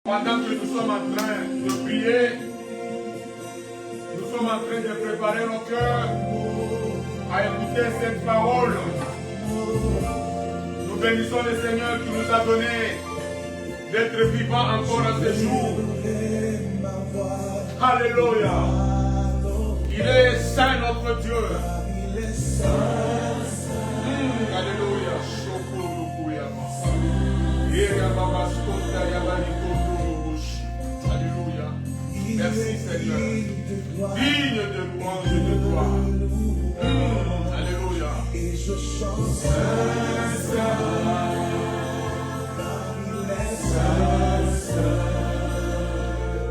Pendant que nous sommes en train de prier, nous sommes en train de préparer nos cœurs à écouter cette parole. Nous bénissons le Seigneur qui nous a donné d'être vivants encore à ce jour. Alléluia. Il est saint notre Dieu. Alléluia. Alléluia. Merci Seigneur. Digne de louange et de gloire. Alléluia. Et je chante Saint, Saint,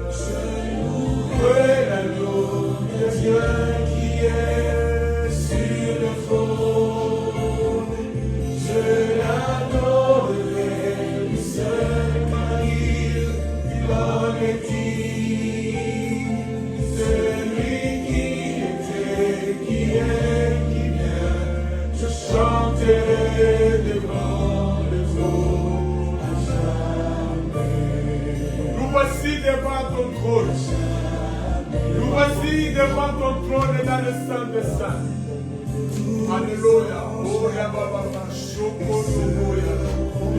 je louerai l'agneau de Dieu qui est sur le trône. Je l'adorerai, seul car il l'homme est digne. Celui qui était, qui est, qui vient, je chanterai devant le trône à jamais. Nous voici devant ton trône. Nous voici devant ton trône dans le Saint des Saints. Alléluia. Oh, la baba, chocolat,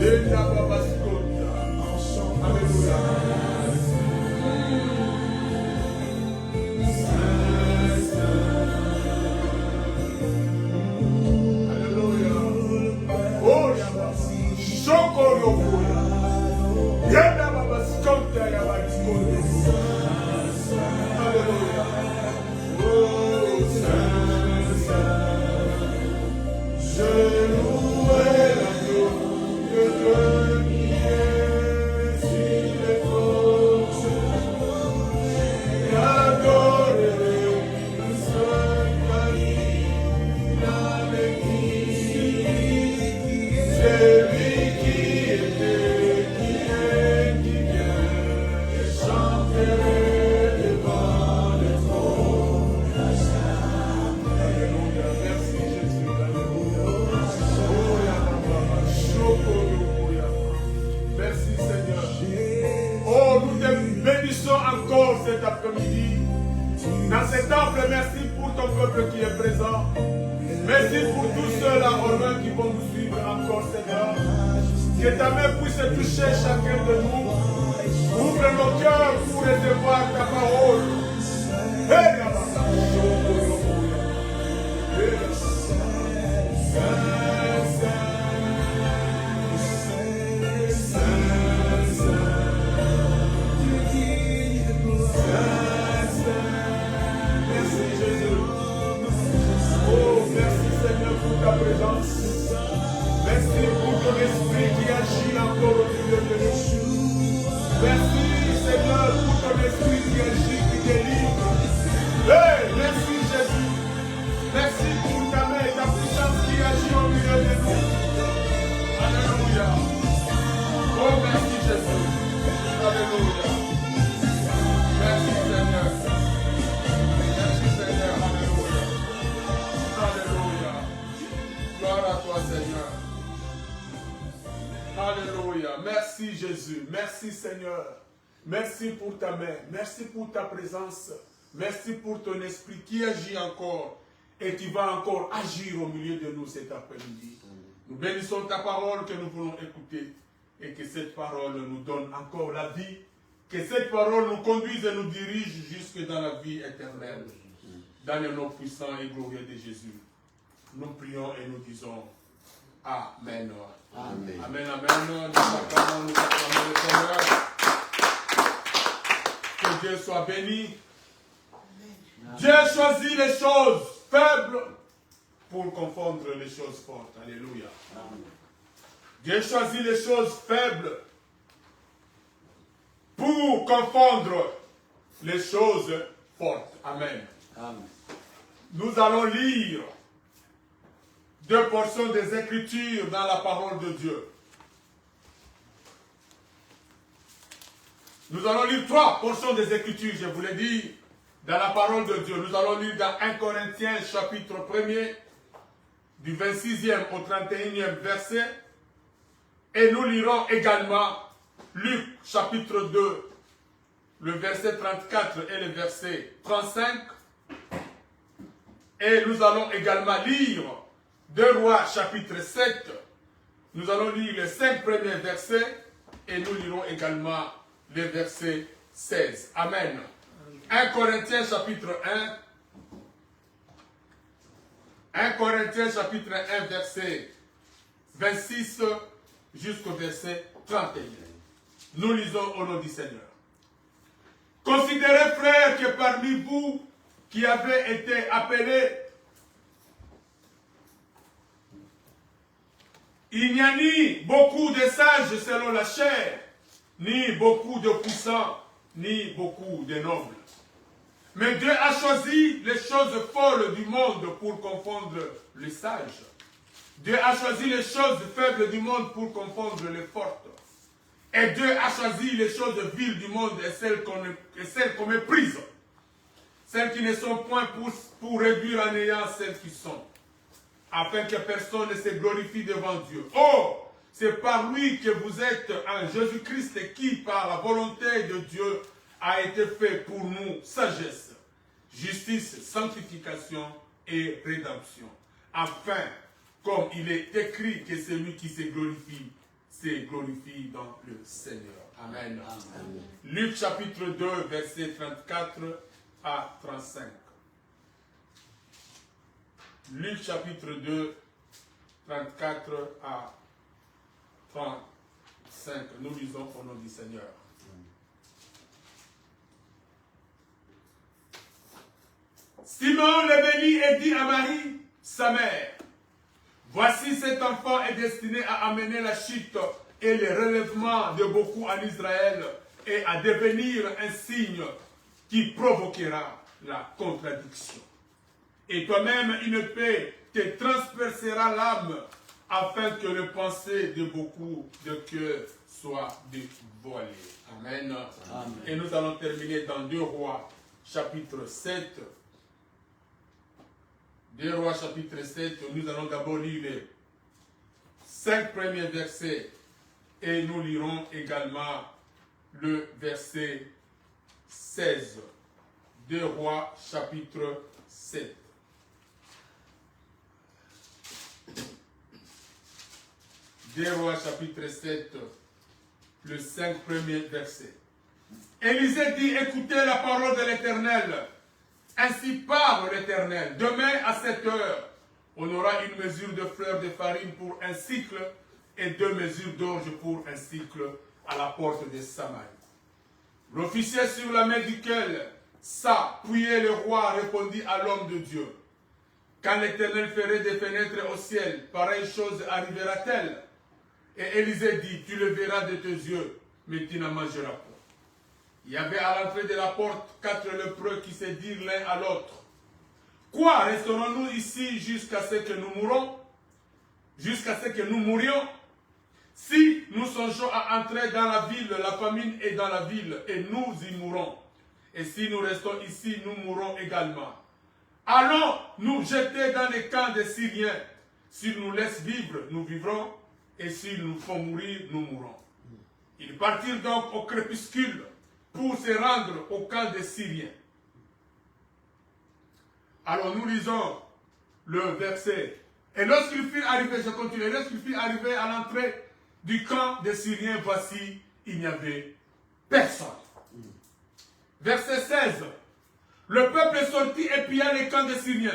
et la baba, scota. Alléluia. Alléluia. Oh, la baba, chocolat, et la baba, scota, la baba, scota. Alléluia. Oh, Saint, Saint. Je louerai l'agneau de Dieu qui est sur le trône. J'adorerai le seul car il a béni. Celui qui était, qui est, qui vient, je chanterai devant le trône à jamais. Alléluia. Merci Jésus. Merci Seigneur. Oh, nous te bénissons encore cet après-midi. Dans cet temple, merci pour ton peuple qui est présent. Merci pour tous ceux-là en main qui vont nous suivre encore, Seigneur. Que ta main puisse toucher chacun de nous. Ouvre nos cœurs pour recevoir ta parole. Hey, ta présence. Merci pour ton esprit qui agit encore au milieu de nous. Merci Seigneur pour ton esprit qui agit, qui délivre. Hey, merci Jésus. Merci pour ta main et ta puissance qui agit au milieu de nous. Alléluia. Oh, merci Jésus. Alléluia. Merci Seigneur. Merci Seigneur. Alléluia. Alléluia. Gloire à toi, Seigneur. Alléluia. Merci, Jésus. Merci, Seigneur. Merci pour ta main. Merci pour ta présence. Merci pour ton esprit qui agit encore et qui va encore agir au milieu de nous cet après-midi. Nous bénissons ta parole que nous voulons écouter et que cette parole nous donne encore la vie. Que cette parole nous conduise et nous dirige jusque dans la vie éternelle. Dans le nom puissant et glorieux de Jésus. Nous prions et nous disons Amen. Amen. Amen, amen. Nous acclamons le Seigneur. Que Dieu soit béni. Amen. Dieu choisit les choses faibles pour confondre les choses fortes. Alléluia. Amen. Dieu choisit les choses faibles pour confondre les choses fortes. Amen. Amen. Nous allons lire deux portions des Écritures dans la parole de Dieu. Nous allons lire trois portions des Écritures, je vous l'ai dit, dans la parole de Dieu. Nous allons lire dans 1 Corinthiens chapitre 1er, du 26e au 31e verset. Et nous lirons également Luc chapitre 2, le verset 34 et le verset 35. Et nous allons également lire 2 Rois chapitre 7. Nous allons lire les 5 premiers versets et nous lirons également les versets 16. Amen. 1 Corinthiens chapitre 1. 1 Corinthiens chapitre 1 verset 26 jusqu'au verset 31. Nous lisons au nom du Seigneur. Considérez, frères, que parmi vous qui avez été appelés, il n'y a ni beaucoup de sages selon la chair, ni beaucoup de puissants, ni beaucoup de nobles. Mais Dieu a choisi les choses folles du monde pour confondre les sages. Dieu a choisi les choses faibles du monde pour confondre les fortes. Et Dieu a choisi les choses viles du monde et celles qu'on méprise. Celles qui ne sont point pour réduire en néant celles qui sont. Afin que personne ne se glorifie devant Dieu. Oh, c'est par lui que vous êtes en Jésus-Christ qui, par la volonté de Dieu, a été fait pour nous sagesse, justice, sanctification et rédemption. Afin, comme il est écrit, que celui qui se glorifie dans le Seigneur. Amen. Amen. Luc chapitre 2, verset 34 à 35. Luc chapitre 2, 34 à 35. Nous lisons au nom du Seigneur. Simon le bénit et dit à Marie, sa mère, voici cet enfant est destiné à amener la chute et le relèvement de beaucoup en Israël et à devenir un signe qui provoquera la contradiction. Et toi-même, une épée te transpercera l'âme afin que le pensée de beaucoup de cœurs soit dévoilé. Amen. Amen. Et nous allons terminer dans 2 Rois, chapitre 7. 2 Rois, chapitre 7. Nous allons d'abord lire les 5 premiers versets et nous lirons également le verset 16. 2 Rois, chapitre 7. Deux Rois chapitre 7, le 5 premier verset. Élisée dit, écoutez la parole de l'Éternel. Ainsi parle l'Éternel. Demain à 7 heures, on aura une mesure de fleur de farine pour un cycle et 2 mesures d'orge pour un cycle à la porte de Samarie. L'officier sur la main duquel s'appuyait le roi répondit à l'homme de Dieu. Quand l'Éternel ferait des fenêtres au ciel, pareille chose arrivera-t-elle? Et Élisée dit, tu le verras de tes yeux, mais tu n'en mangeras pas. Il y avait à l'entrée de la porte 4 lépreux qui se dirent l'un à l'autre. Quoi, resterons-nous ici jusqu'à ce que nous mourons? Jusqu'à ce que nous mourions? Si nous songeons à entrer dans la ville, la famine est dans la ville, et nous y mourrons. Et si nous restons ici, nous mourrons également. Allons nous jeter dans les camps des Syriens. S'ils nous laissent vivre, nous vivrons. Et s'ils nous font mourir, nous mourrons. Ils partirent donc au crépuscule pour se rendre au camp des Syriens. Alors nous lisons le verset. Et lorsqu'ils furent arrivés, je continue, lorsqu'ils furent arrivés à l'entrée du camp des Syriens, voici, il n'y avait personne. Verset 16. Le peuple sortit et pilla les camps des Syriens.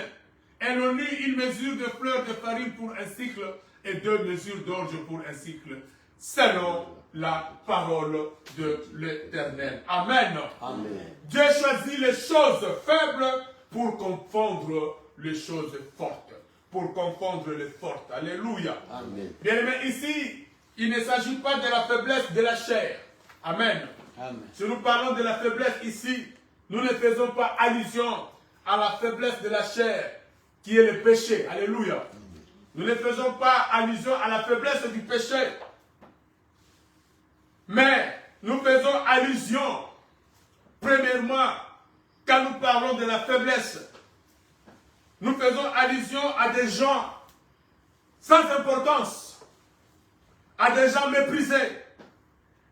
Et l'on eut une mesure de fleurs de farine pour un cycle et 2 mesures d'orge pour un cycle, selon la parole de l'Éternel. Amen. Amen. Dieu choisit les choses faibles pour confondre les choses fortes. Pour confondre les fortes. Alléluia. Amen. Bien aimé, ici, il ne s'agit pas de la faiblesse de la chair. Amen. Amen. Si nous parlons de la faiblesse ici, nous ne faisons pas allusion à la faiblesse de la chair, qui est le péché. Alléluia. Nous ne faisons pas allusion à la faiblesse du péché. Mais nous faisons allusion, premièrement, quand nous parlons de la faiblesse, nous faisons allusion à des gens sans importance, à des gens méprisés,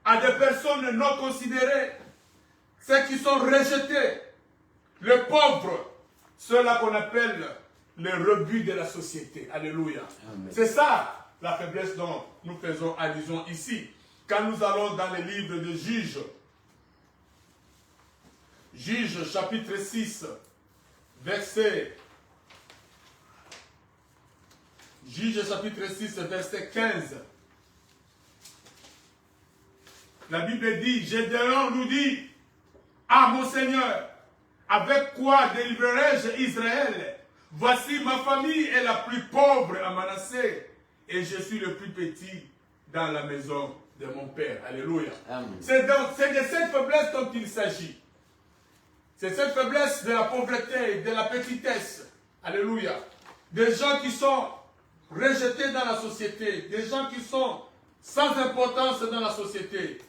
à des personnes non considérées, ceux qui sont rejetés, les pauvres, ceux-là qu'on appelle les rebuts de la société. Alléluia. C'est ça la faiblesse dont nous faisons allusion ici. Quand nous allons dans les livres de Juges, Juges chapitre 6, Juges chapitre 6, verset 15. La Bible dit, Gédéon nous dit, ah mon Seigneur, avec quoi délivrerai-je Israël? Voici ma famille est la plus pauvre à Manassé et je suis le plus petit dans la maison de mon Père. Alléluia. C'est de cette faiblesse dont il s'agit. C'est cette faiblesse de la pauvreté, de la petitesse. Alléluia. Des gens qui sont rejetés dans la société, des gens qui sont sans importance dans la société.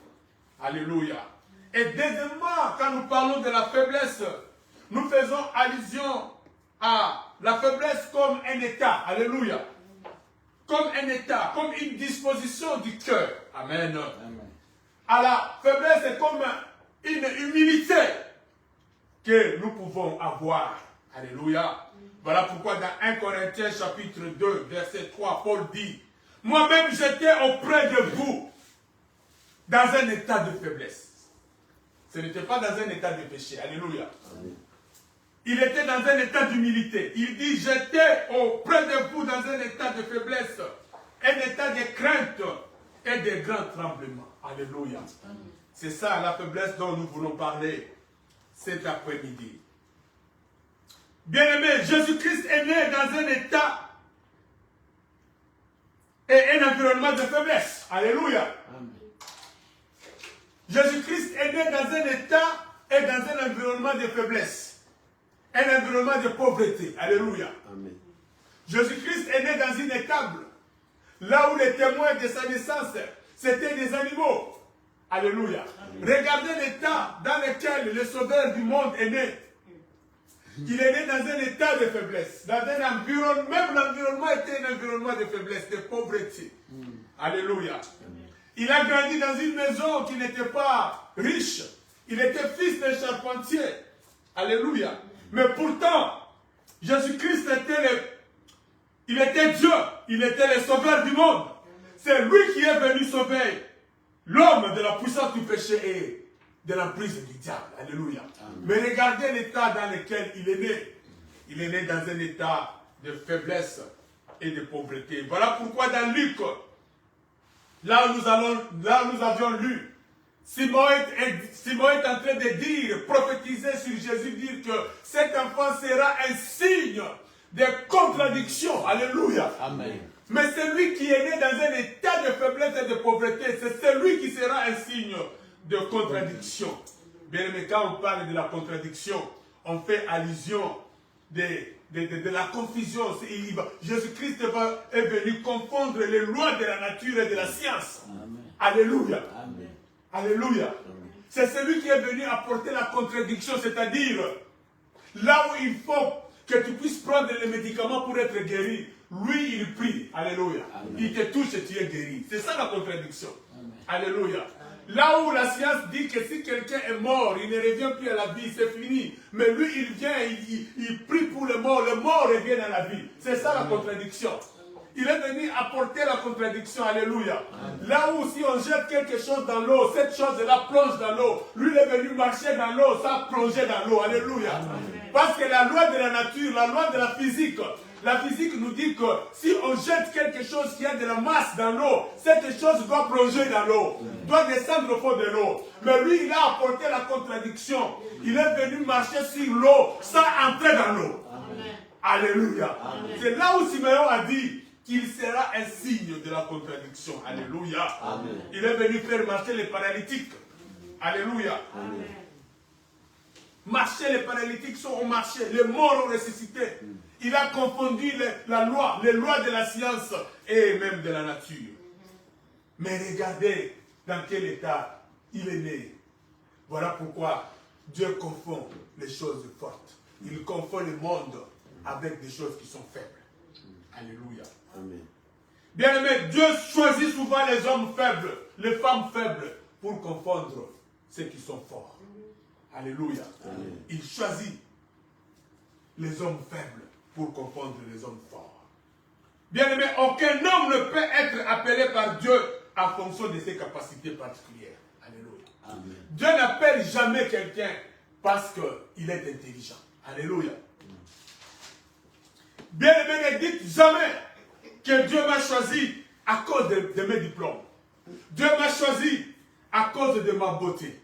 Alléluia. Et deuxièmement, quand nous parlons de la faiblesse, nous faisons allusion à la faiblesse comme un état. Alléluia. Comme un état, comme une disposition du cœur. Amen. Amen. À la faiblesse, c'est comme une humilité que nous pouvons avoir. Alléluia. Voilà pourquoi dans 1 Corinthiens chapitre 2, verset 3, Paul dit, moi-même j'étais auprès de vous dans un état de faiblesse. Ce n'était pas dans un état de péché. Alléluia. Amen. Il était dans un état d'humilité. Il dit, j'étais auprès de vous dans un état de faiblesse, un état de crainte et de grands tremblements. Alléluia. C'est ça la faiblesse dont nous voulons parler cet après-midi. Bien-aimé, Jésus-Christ est né dans un état et un environnement de faiblesse. Alléluia. Jésus-Christ est né dans un état et dans un environnement de faiblesse. Un environnement de pauvreté. Alléluia. Jésus-Christ est né dans une étable. Là où les témoins de sa naissance, c'était des animaux. Alléluia. Regardez l'état dans lequel le sauveur du monde est né. Il est né dans un état de faiblesse. Dans un environnement, même l'environnement était un environnement de faiblesse, de pauvreté. Alléluia. Il a grandi dans une maison qui n'était pas riche. Il était fils d'un charpentier. Alléluia. Mais pourtant, Jésus-Christ il était Dieu. Il était le sauveur du monde. C'est lui qui est venu sauver l'homme de la puissance du péché et de l'emprise du diable. Alléluia. Amen. Mais regardez l'état dans lequel il est né. Il est né dans un état de faiblesse et de pauvreté. Voilà pourquoi dans Luc, là où nous avions lu, Simon est en train de dire, prophétiser sur Jésus, dire que cet enfant sera un signe de contradiction. Alléluia. Amen. Mais celui qui est né dans un état de faiblesse et de pauvreté, c'est celui qui sera un signe de contradiction. Bien, mais quand on parle de la contradiction, on fait allusion de la confusion. Jésus-Christ est venu confondre les lois de la nature et de la science. Amen. Alléluia. Amen. Alléluia. C'est celui qui est venu apporter la contradiction, c'est-à-dire là où il faut que tu puisses prendre les médicaments pour être guéri, lui il prie. Alléluia. Amen. Il te touche et tu es guéri. C'est ça la contradiction. Amen. Alléluia. Là où la science dit que si quelqu'un est mort, il ne revient plus à la vie, c'est fini. Mais lui, il vient, il prie pour le mort revient à la vie. C'est ça la contradiction. Il est venu apporter la contradiction. Alléluia. Amen. Là où si on jette quelque chose dans l'eau, cette chose-là plonge dans l'eau. Lui, il est venu marcher dans l'eau, ça a plongé dans l'eau. Alléluia. Amen. Parce que la loi de la nature, la loi de la physique nous dit que si on jette quelque chose qui a de la masse dans l'eau, cette chose doit plonger dans l'eau, doit descendre au fond de l'eau. Mais lui, il a apporté la contradiction. Il est venu marcher sur l'eau sans entrer dans l'eau. Alléluia. C'est là où Simeon a dit qu'il sera un signe de la contradiction. Alléluia. Amen. Il est venu faire marcher les paralytiques. Alléluia. Amen. Marcher, les paralytiques ont marché, les morts ont ressuscité. Il a confondu les lois de la science et même de la nature. Mais regardez dans quel état il est né. Voilà pourquoi Dieu confond les choses fortes. Il confond le monde avec des choses qui sont faibles. Alléluia. Amen. Bien aimé, Dieu choisit souvent les hommes faibles, les femmes faibles, pour confondre ceux qui sont forts. Alléluia. Il choisit les hommes faibles pour confondre les hommes forts. Bien aimé, aucun homme ne peut être appelé par Dieu en fonction de ses capacités particulières. Alléluia. Amen. Dieu n'appelle jamais quelqu'un parce qu'il est intelligent. Alléluia. Bien aimé, ne dites jamais que Dieu m'a choisi à cause de mes diplômes. Dieu m'a choisi à cause de ma beauté.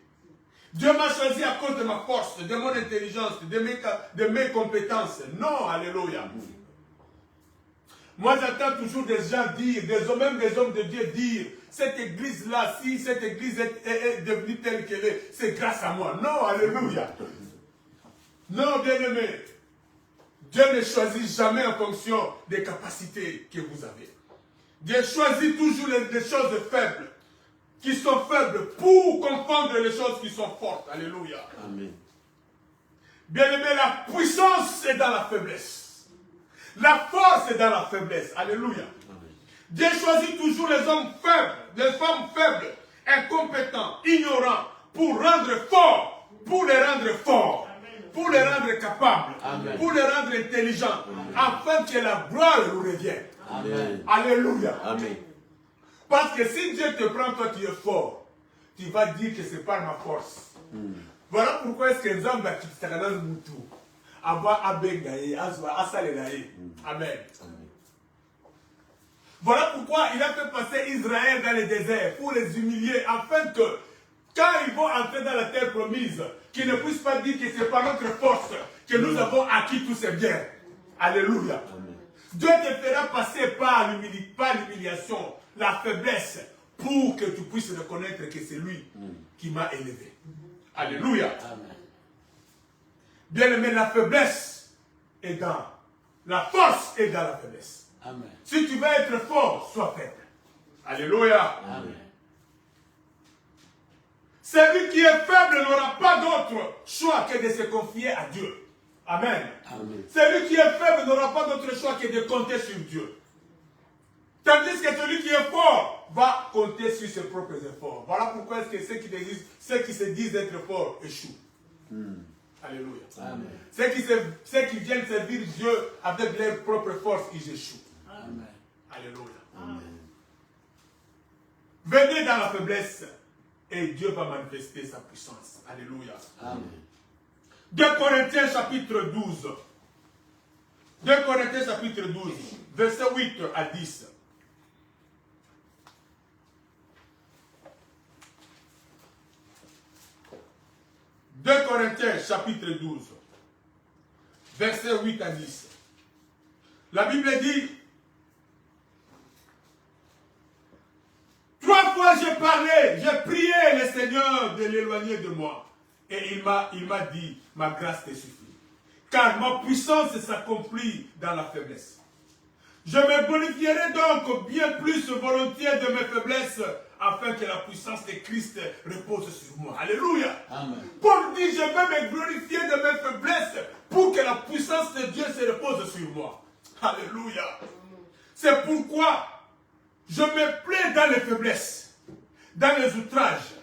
Dieu m'a choisi à cause de ma force, de mon intelligence, de mes compétences. Non, alléluia. Moi, j'entends toujours des gens dire, même des hommes de Dieu dire, cette église-là, si cette église est devenue telle qu'elle est, c'est grâce à moi. Non, alléluia. Non, bien-aimé. Dieu ne choisit jamais en fonction des capacités que vous avez. Dieu choisit toujours les choses faibles, qui sont faibles, pour confondre les choses qui sont fortes. Alléluia. Amen. Bien-aimé, la puissance est dans la faiblesse. La force est dans la faiblesse. Alléluia. Amen. Dieu choisit toujours les hommes faibles, les femmes faibles, incompétents, ignorants, pour rendre forts, pour les rendre forts, pour les rendre capables, Amen. pour les rendre intelligents, afin que la gloire nous revienne. Amen. Alléluia. Amen. Parce que si Dieu te prend, toi tu es fort, tu vas dire que c'est par ma force. Voilà pourquoi est-ce que nous avons bâti le Moutou. Avoir Abengaye, Asalelaye. Amen. Voilà pourquoi il a fait passer Israël dans le désert pour les humilier, afin que quand ils vont entrer dans la terre promise, qu'ils ne puissent pas dire que c'est par notre force que nous avons acquis tous ces biens. Alléluia. Amen. Dieu te fera passer par l'humiliation, la faiblesse, pour que tu puisses reconnaître que c'est lui qui m'a élevé. Alléluia. Amen. Bien aimé, la faiblesse est dans la force est dans la faiblesse. Amen. Si tu veux être fort, sois faible. Alléluia. Amen. Celui qui est faible n'aura pas d'autre choix que de se confier à Dieu. Amen. Amen. Celui qui est faible n'aura pas d'autre choix que de compter sur Dieu. Tandis que celui qui est fort va compter sur ses propres efforts. Voilà pourquoi est-ce que ceux qui se disent être forts échouent. Alléluia. Amen. Ceux qui viennent servir Dieu avec leurs propres forces, ils échouent. Amen. Alléluia. Amen. Venez dans la faiblesse et Dieu va manifester sa puissance. Alléluia. Amen. 2 Corinthiens chapitre 12. 2 Corinthiens chapitre 12, verset 8 à 10. « 2 Corinthiens chapitre 12, verset 8 à 10. La Bible dit, « 3 fois j'ai parlé, j'ai prié le Seigneur de l'éloigner de moi. Et il m'a dit, ma grâce te suffit. Car ma puissance s'accomplit dans la faiblesse. Je me glorifierai donc bien plus volontiers de mes faiblesses, afin que la puissance de Christ repose sur moi. » Alléluia. Amen. Paul dit, je vais me glorifier de mes faiblesses pour que la puissance de Dieu se repose sur moi. Alléluia. C'est pourquoi je me plais dans les faiblesses, dans les outrages,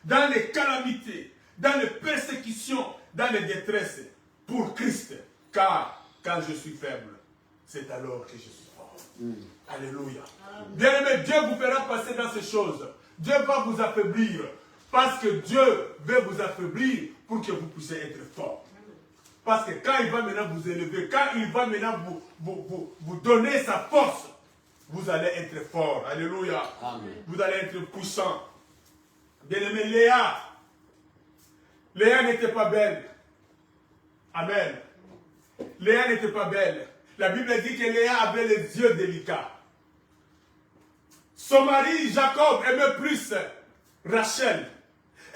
dans les calamités, dans les persécutions, dans les détresses, pour Christ. Car quand je suis faible, c'est alors que je suis fort. Alléluia. Bien aimé, Dieu vous fera passer dans ces choses. Dieu va vous affaiblir. Parce que Dieu veut vous affaiblir pour que vous puissiez être fort. Parce que quand il va maintenant vous élever, quand il va maintenant vous donner sa force, vous allez être fort. Alléluia. Amen. Vous allez être puissant. Bien aimé, Léa n'était pas belle. Amen. Léa n'était pas belle. La Bible dit que Léa avait les yeux délicats. Son mari, Jacob, aimait plus Rachel.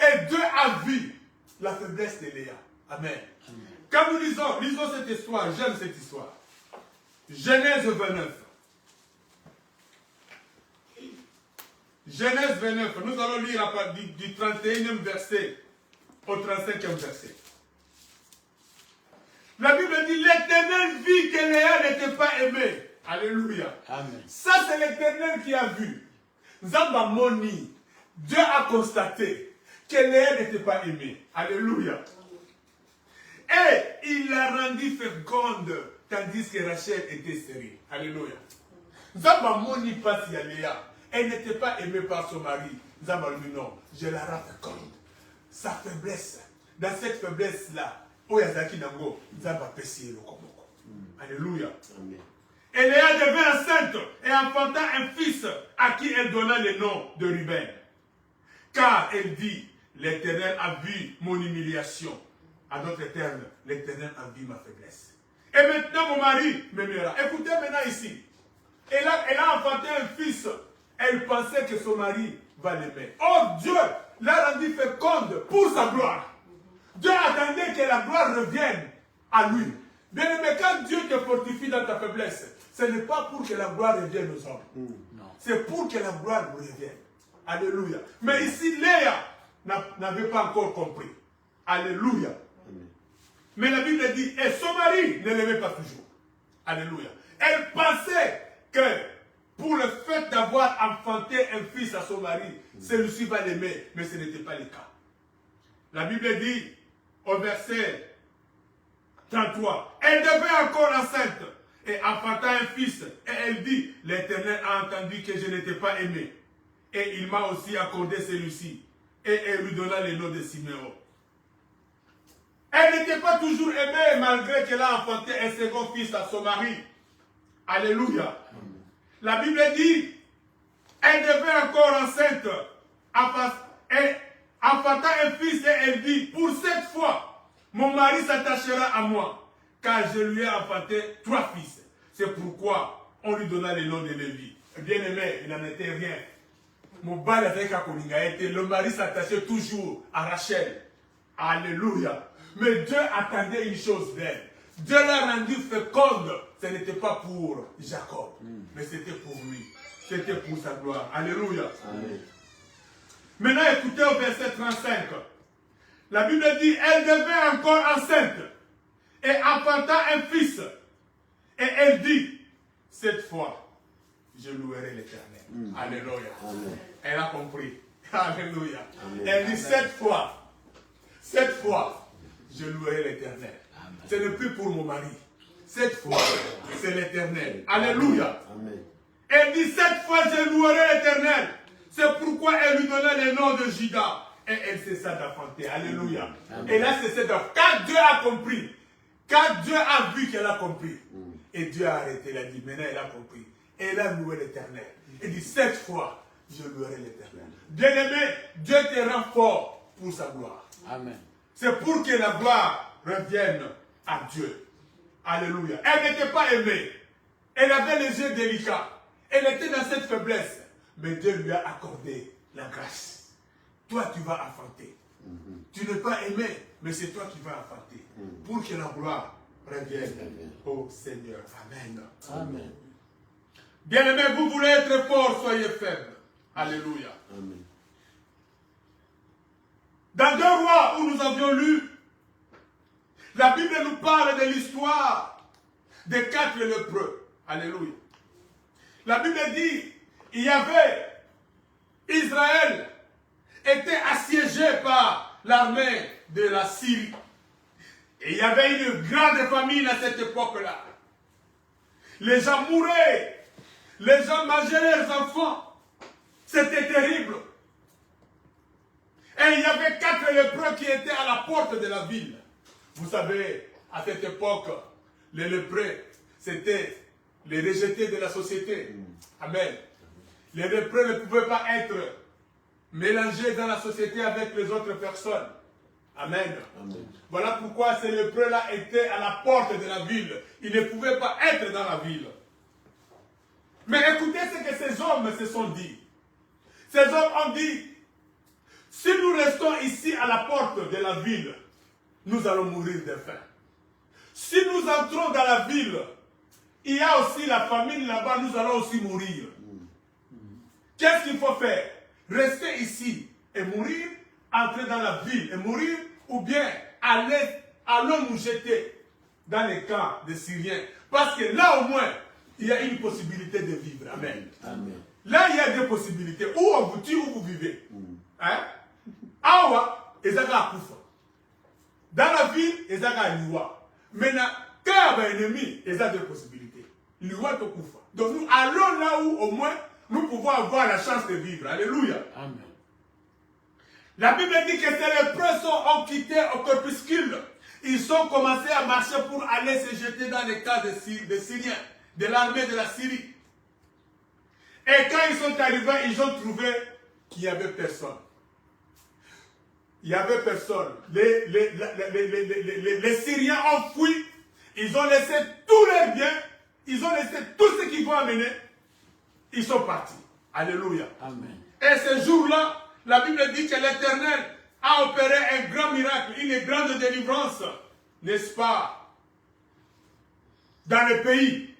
Et Dieu a vu la faiblesse de Léa. Amen. Amen. Quand nous lisons cette histoire, j'aime cette histoire. Genèse 29. Genèse 29, nous allons lire à partir du 31e verset au 35e verset. La Bible dit, l'Éternel vit que Léa n'était pas aimée. Alléluia. Amen. Ça, c'est l'Éternel qui a vu. Zamba Moni, Dieu a constaté que Léa n'était pas aimée. Alléluia. Et il l'a rendue féconde, tandis que Rachel était stérile. Alléluia. Zabamoni passe à Léa. Elle n'était pas aimée par son mari. Zabamoni non, je la rends féconde. Sa faiblesse, dans cette faiblesse-là, Oyazaki Nango, Zaba Pessi le Komoko. Alléluia. Amen. Et Léa devint enceinte et enfanta un fils à qui elle donna le nom de Ruben. Car elle dit, l'Éternel a vu mon humiliation. À d'autres termes, l'Éternel a vu ma faiblesse. Et maintenant mon mari m'aimera. Écoutez maintenant ici. Elle a enfanté un fils. Elle pensait que son mari va l'aimer. Or Dieu l'a rendu féconde pour sa gloire. Dieu attendait que la gloire revienne à lui. Bien aimé, quand Dieu te fortifie dans ta faiblesse, ce n'est pas pour que la gloire revienne aux hommes. C'est pour que la gloire nous revienne. Alléluia. Mais ici, Léa n'avait pas encore compris. Alléluia. Amen. Mais la Bible dit, et son mari ne l'aimait pas toujours. Alléluia. Elle pensait que pour le fait d'avoir enfanté un fils à son mari, celui-ci va l'aimer, mais ce n'était pas le cas. La Bible dit, au verset 33, elle devait encore enceinte et enfanta un fils. Et elle dit, l'Éternel a entendu que je n'étais pas aimé. Et il m'a aussi accordé celui-ci. Et elle lui donna le nom de Siméon. Elle n'était pas toujours aimée malgré qu'elle a enfanté un second fils à son mari. Alléluia. La Bible dit, elle devait encore enceinte, et enfanta un fils et elle dit, pour cette fois, mon mari s'attachera à moi, car je lui ai enfanté 3 fils. C'est pourquoi on lui donna le nom de Lévi. Bien aimé, il n'en était rien. Le mari s'attachait toujours à Rachel. Alléluia. Mais Dieu attendait une chose d'elle. Dieu l'a rendu féconde. Ce n'était pas pour Jacob, mais c'était pour lui. C'était pour sa gloire. Alléluia. Amen. Maintenant, écoutez au verset 35. La Bible dit, elle devait encore enceinte et enfanta un fils. Et elle dit, cette fois, je louerai l'Éternel. Alléluia. Amen. Elle a compris. Alléluia. Amen. Elle dit, cette fois, je louerai l'Éternel. Ce n'est plus pour mon mari. Cette fois, c'est l'Éternel. Alléluia. Amen. Elle dit, cette fois, je louerai l'Éternel. C'est pourquoi elle lui donnait le nom de Judas. Et elle cessa d'enfanter. Alléluia. Amen. Et là, c'est cette offre. Quand Dieu a compris, quand Dieu a vu qu'elle a compris, et Dieu a arrêté, il a dit, maintenant elle a compris. Et elle a loué l'Éternel. Elle dit, cette fois, je louerai l'Éternel. Bien-aimé, Dieu te rend fort pour sa gloire. Amen. C'est pour que la gloire revienne à Dieu. Alléluia. Elle n'était pas aimée. Elle avait les yeux délicats. Elle était dans cette faiblesse. Mais Dieu lui a accordé la grâce. Toi, tu vas enfanter. Tu n'es pas aimé, mais c'est toi qui vas enfanter. Pour que la gloire revienne au Seigneur. Amen. Amen. Bien-aimés, vous voulez être fort, soyez faibles. Alléluia. Amen. Dans 2 Rois où nous avions lu, la Bible nous parle de l'histoire des 4 lépreux. Alléluia. La Bible dit, il y avait Israël était assiégé par l'armée de la Syrie. Et il y avait une grande famine à cette époque-là. Les gens mouraient. Les gens mangeaient leurs enfants. C'était terrible. Et il y avait 4 lépreux qui étaient à la porte de la ville. Vous savez, à cette époque, les lépreux, c'était les rejetés de la société. Amen. Les lépreux ne pouvaient pas être mélangés dans la société avec les autres personnes. Amen. Amen. Voilà pourquoi ces lépreux-là étaient à la porte de la ville. Ils ne pouvaient pas être dans la ville. Mais écoutez ce que ces hommes se sont dit. Ces hommes ont dit, si nous restons ici à la porte de la ville, nous allons mourir de faim. Si nous entrons dans la ville, il y a aussi la famine là-bas, nous allons aussi mourir. Qu'est-ce qu'il faut faire? Rester ici et mourir, entrer dans la ville et mourir, ou bien allons nous jeter dans les camps des Syriens. Parce que là au moins, il y a une possibilité de vivre. Amen. Amen. Là, il y a deux possibilités. Ou on vous tue ou vous vivez. Hein? Awa, ezaka akufa. Dans la ville, ezaka liwa. Maintenant, quand il y a un ennemi, il y a deux possibilités. Liwa to kufa. Donc nous allons là où au moins nous pouvons avoir la chance de vivre. Alléluia. Amen. La Bible dit que ces lépreux ont quitté au crépuscule. Ils ont commencé à marcher pour aller se jeter dans les cas des Syriens, de l'armée de la Syrie. Et quand ils sont arrivés, ils ont trouvé qu'il n'y avait personne. Il n'y avait personne. Les Syriens ont fui. Ils ont laissé tous leurs biens. Ils ont laissé tout ce qu'ils vont amener. Ils sont partis. Alléluia. Amen. Et ce jour-là, la Bible dit que l'Éternel a opéré un grand miracle, une grande délivrance, n'est-ce pas, dans le pays.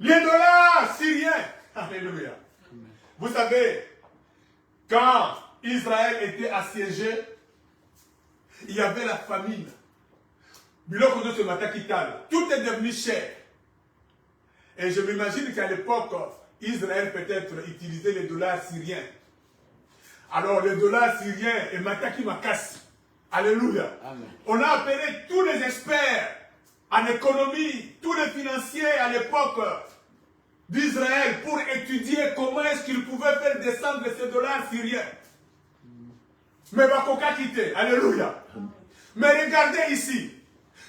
Les dollars syriens, alléluia. Amen. Vous savez, quand Israël était assiégé, il y avait la famine. Biloko de ce matin qui table, tout est devenu cher. Et je m'imagine qu'à l'époque, Israël peut-être utilisait les dollars syriens. Alors les dollars syriens et Mataki Makassi. Alléluia. Amen. On a appelé tous les experts en économie, tous les financiers à l'époque d'Israël pour étudier comment est-ce qu'ils pouvaient faire descendre ces dollars syriens. Mais Bakoka quitté. Alléluia. Mais regardez ici.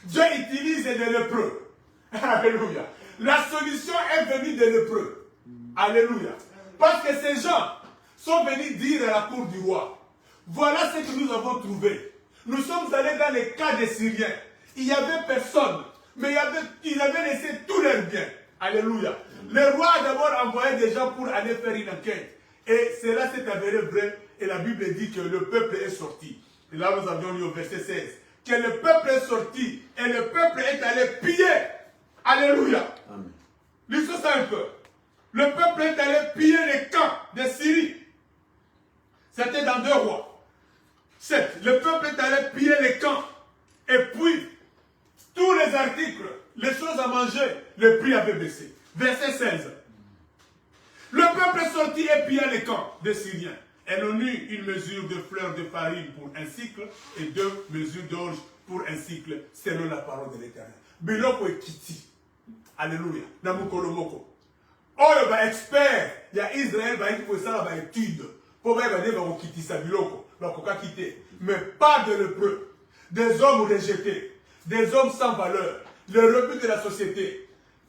Dieu utilise des lépreux. Alléluia. La solution est venue des lépreux. Alléluia. Parce que ces gens sont venus dire à la cour du roi, voilà ce que nous avons trouvé. Nous sommes allés dans les cas des Syriens. Il n'y avait personne, mais ils avaient laissé tous leurs biens. Alléluia. Le roi a d'abord envoyé des gens pour aller faire une enquête. Et cela s'est avéré vrai. Et la Bible dit que le peuple est sorti. Et là, nous avions lu au verset 16. Que le peuple est sorti et le peuple est allé piller. Alléluia. Amen. Lisons ça un peu. Le peuple est allé piller les camps de Syrie. C'était dans 2 Rois 7. Le peuple est allé piller les camps. Et puis, tous les articles, les choses à manger, le prix avait baissé. Verset 16. Le peuple est sorti et pilla les camps des Syriens. Et l'on eut une mesure de fleurs de farine pour un cycle et 2 mesures d'orge pour un cycle, selon la parole de l'Éternel. Biloko et Kiti. Alléluia. Namukolomoko. Oh, il y a expert. Il y a Israël qui peut faire une étude. Pour quitter sa biloko. Mais pas de lépreux. Des hommes rejetés. Des hommes sans valeur. Le rebut de la société.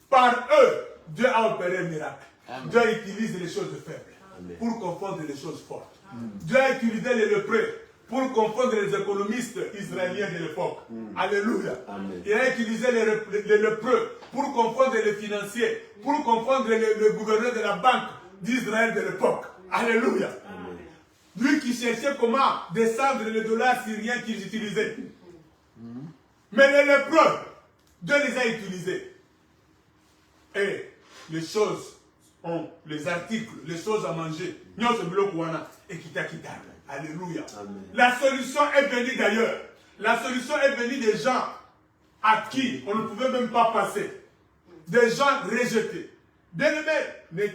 Par eux, Dieu a opéré un miracle. Amen. Dieu utilise les choses faibles. Amen. Pour confondre les choses fortes. Dieu a utilisé les lépreux pour confondre les économistes israéliens de l'époque. Alléluia. Amen. Il a utilisé les lépreux pour confondre les financiers, pour confondre le gouverneur de la banque d'Israël de l'époque. Alléluia. Amen. Lui qui cherchait comment descendre les dollars syriens qu'ils utilisaient. Mais les lépreux, Dieu les a utilisés. Et les choses, les articles, les choses à manger, alléluia. Amen. La solution est venue d'ailleurs. La solution est venue des gens à qui on ne pouvait même pas passer. Des gens rejetés. Bien-aimé,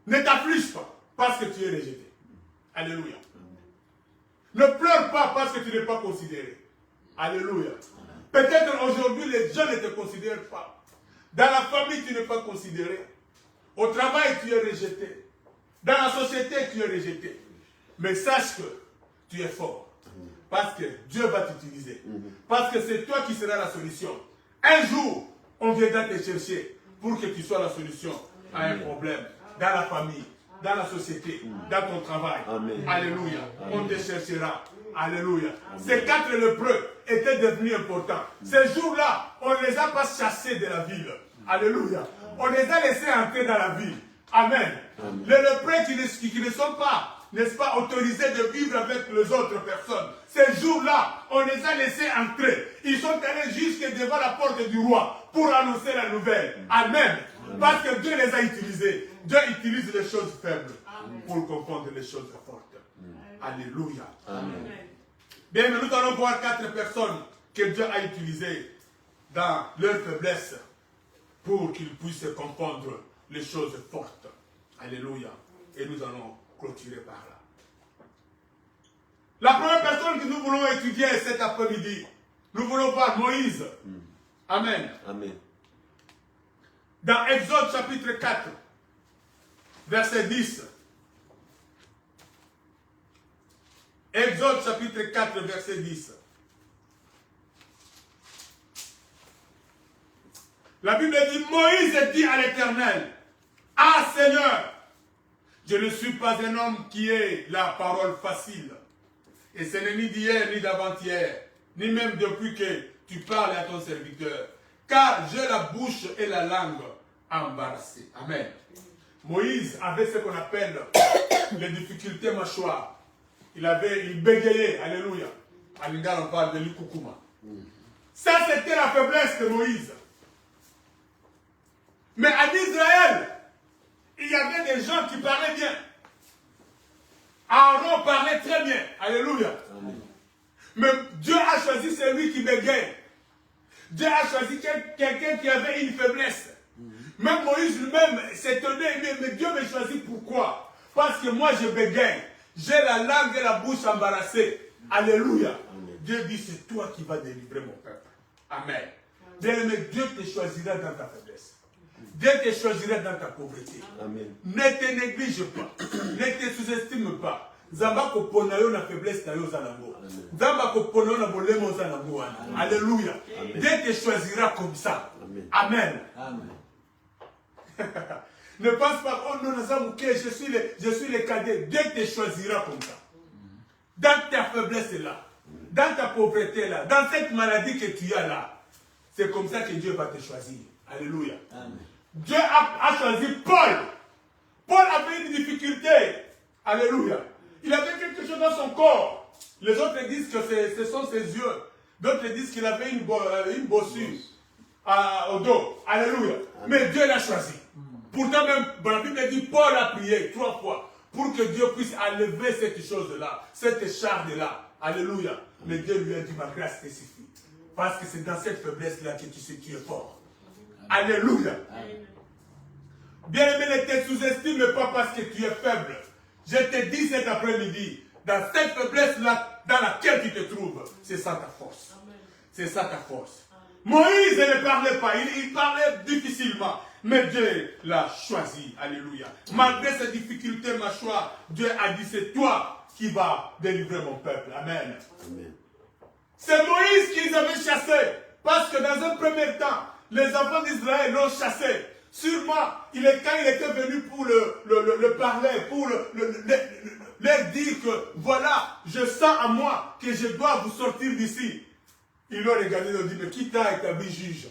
ne t'afflige pas parce que tu es rejeté. Alléluia. Ne pleure pas parce que tu n'es pas considéré. Alléluia. Peut-être aujourd'hui les gens ne te considèrent pas. Dans la famille, tu n'es pas considéré. Au travail, tu es rejeté. Dans la société, tu es rejeté. Mais sache que tu es fort. Parce que Dieu va t'utiliser. Parce que c'est toi qui seras la solution. Un jour, on viendra te chercher pour que tu sois la solution à un problème. Dans la famille, dans la société, dans ton travail. Amen. Alléluia. Amen. On te cherchera. Alléluia. Amen. Ces 4 lépreux étaient devenus importants. Ces jours-là, on ne les a pas chassés de la ville. Alléluia. On les a laissés entrer dans la ville. Amen. Amen. Les lépreux qui ne sont pas, n'est-ce pas, autorisés de vivre avec les autres personnes. Ces jours-là, on les a laissés entrer. Ils sont allés jusque devant la porte du roi pour annoncer la nouvelle. Amen. Amen. Parce que Dieu les a utilisés. Dieu utilise les choses faibles pour confondre les choses fortes. dans leur faiblesse pour qu'ils puissent comprendre les choses fortes. Alléluia. Et nous allons clôturer par là. La première personne que nous voulons étudier cet après-midi, nous voulons voir Moïse. Amen. Amen. Dans Exode chapitre 4, verset 10. Exode chapitre 4, verset 10. La Bible dit, Moïse dit à l'Éternel, « Ah Seigneur, je ne suis pas un homme qui ait la parole facile. Et ce n'est ni d'hier ni d'avant-hier, ni même depuis que tu parles à ton serviteur. Car j'ai la bouche et la langue embarrassées. » Amen. Moïse avait ce qu'on appelle les difficultés mâchoires. Il bégayait. Alléluia. À l'égard, on parle de l'ikukuma. Ça, c'était la faiblesse de Moïse. Mais en Israël, il y avait des gens qui parlaient bien. Aaron parlait très bien. Alléluia. Amen. Mais Dieu a choisi celui qui bégaye. Dieu a choisi quelqu'un qui avait une faiblesse. Même Moïse lui-même s'étonnait. Mais Dieu me choisit pourquoi? Parce que moi je bégaye. J'ai la langue et la bouche embarrassée. Alléluia. Amen. Dieu dit, c'est toi qui vas délivrer mon peuple. Amen. Bien-aimé, Dieu te choisira dans ta faiblesse. Dieu te choisira dans ta pauvreté. Amen. Ne te néglige pas. Ne te sous-estime pas. Zamba ko ponayo na faiblesse na yo zanango. Zamba ko ponayo na bolemo zanango. Alléluia. Dieu te choisira comme ça. Amen. Amen. Ne pense pas, oh non, je suis le cadet. Dieu te choisira comme ça. Dans ta faiblesse là, dans ta pauvreté là, dans cette maladie que tu as là, c'est comme ça que Dieu va te choisir. Alléluia. Amen. Dieu a choisi Paul. Paul avait une difficulté. Alléluia. Il avait quelque chose dans son corps. Les autres disent que ce sont ses yeux. D'autres disent qu'il avait une bossure au dos. Alléluia. Amen. Mais Dieu l'a choisi. Pourtant même, la Bible dit, Paul a prié 3 fois pour que Dieu puisse enlever cette chose-là, cette charge-là. Alléluia. Amen. Mais Dieu lui a dit, ma grâce te suffit. Parce que c'est dans cette faiblesse-là que tu sais que tu es fort. Alléluia. Bien-aimé, ne te sous-estime pas parce que tu es faible. Je te dis cet après-midi, dans cette faiblesse-là dans laquelle tu te trouves, c'est ça ta force. C'est ça ta force. Moïse ne parlait pas, il parlait difficilement. Mais Dieu l'a choisi. Alléluia. Malgré ses difficultés mâchoires, Dieu a dit, c'est toi qui vas délivrer mon peuple. Amen. Amen. C'est Moïse qui les avait chassés. Parce que dans un premier temps, les enfants d'Israël l'ont chassé. Sûrement, quand il était venu pour le parler, pour leur dire que voilà, je sens à moi que je dois vous sortir d'ici. Ils l'ont regardé et ont dit, mais qui t'a établi juge?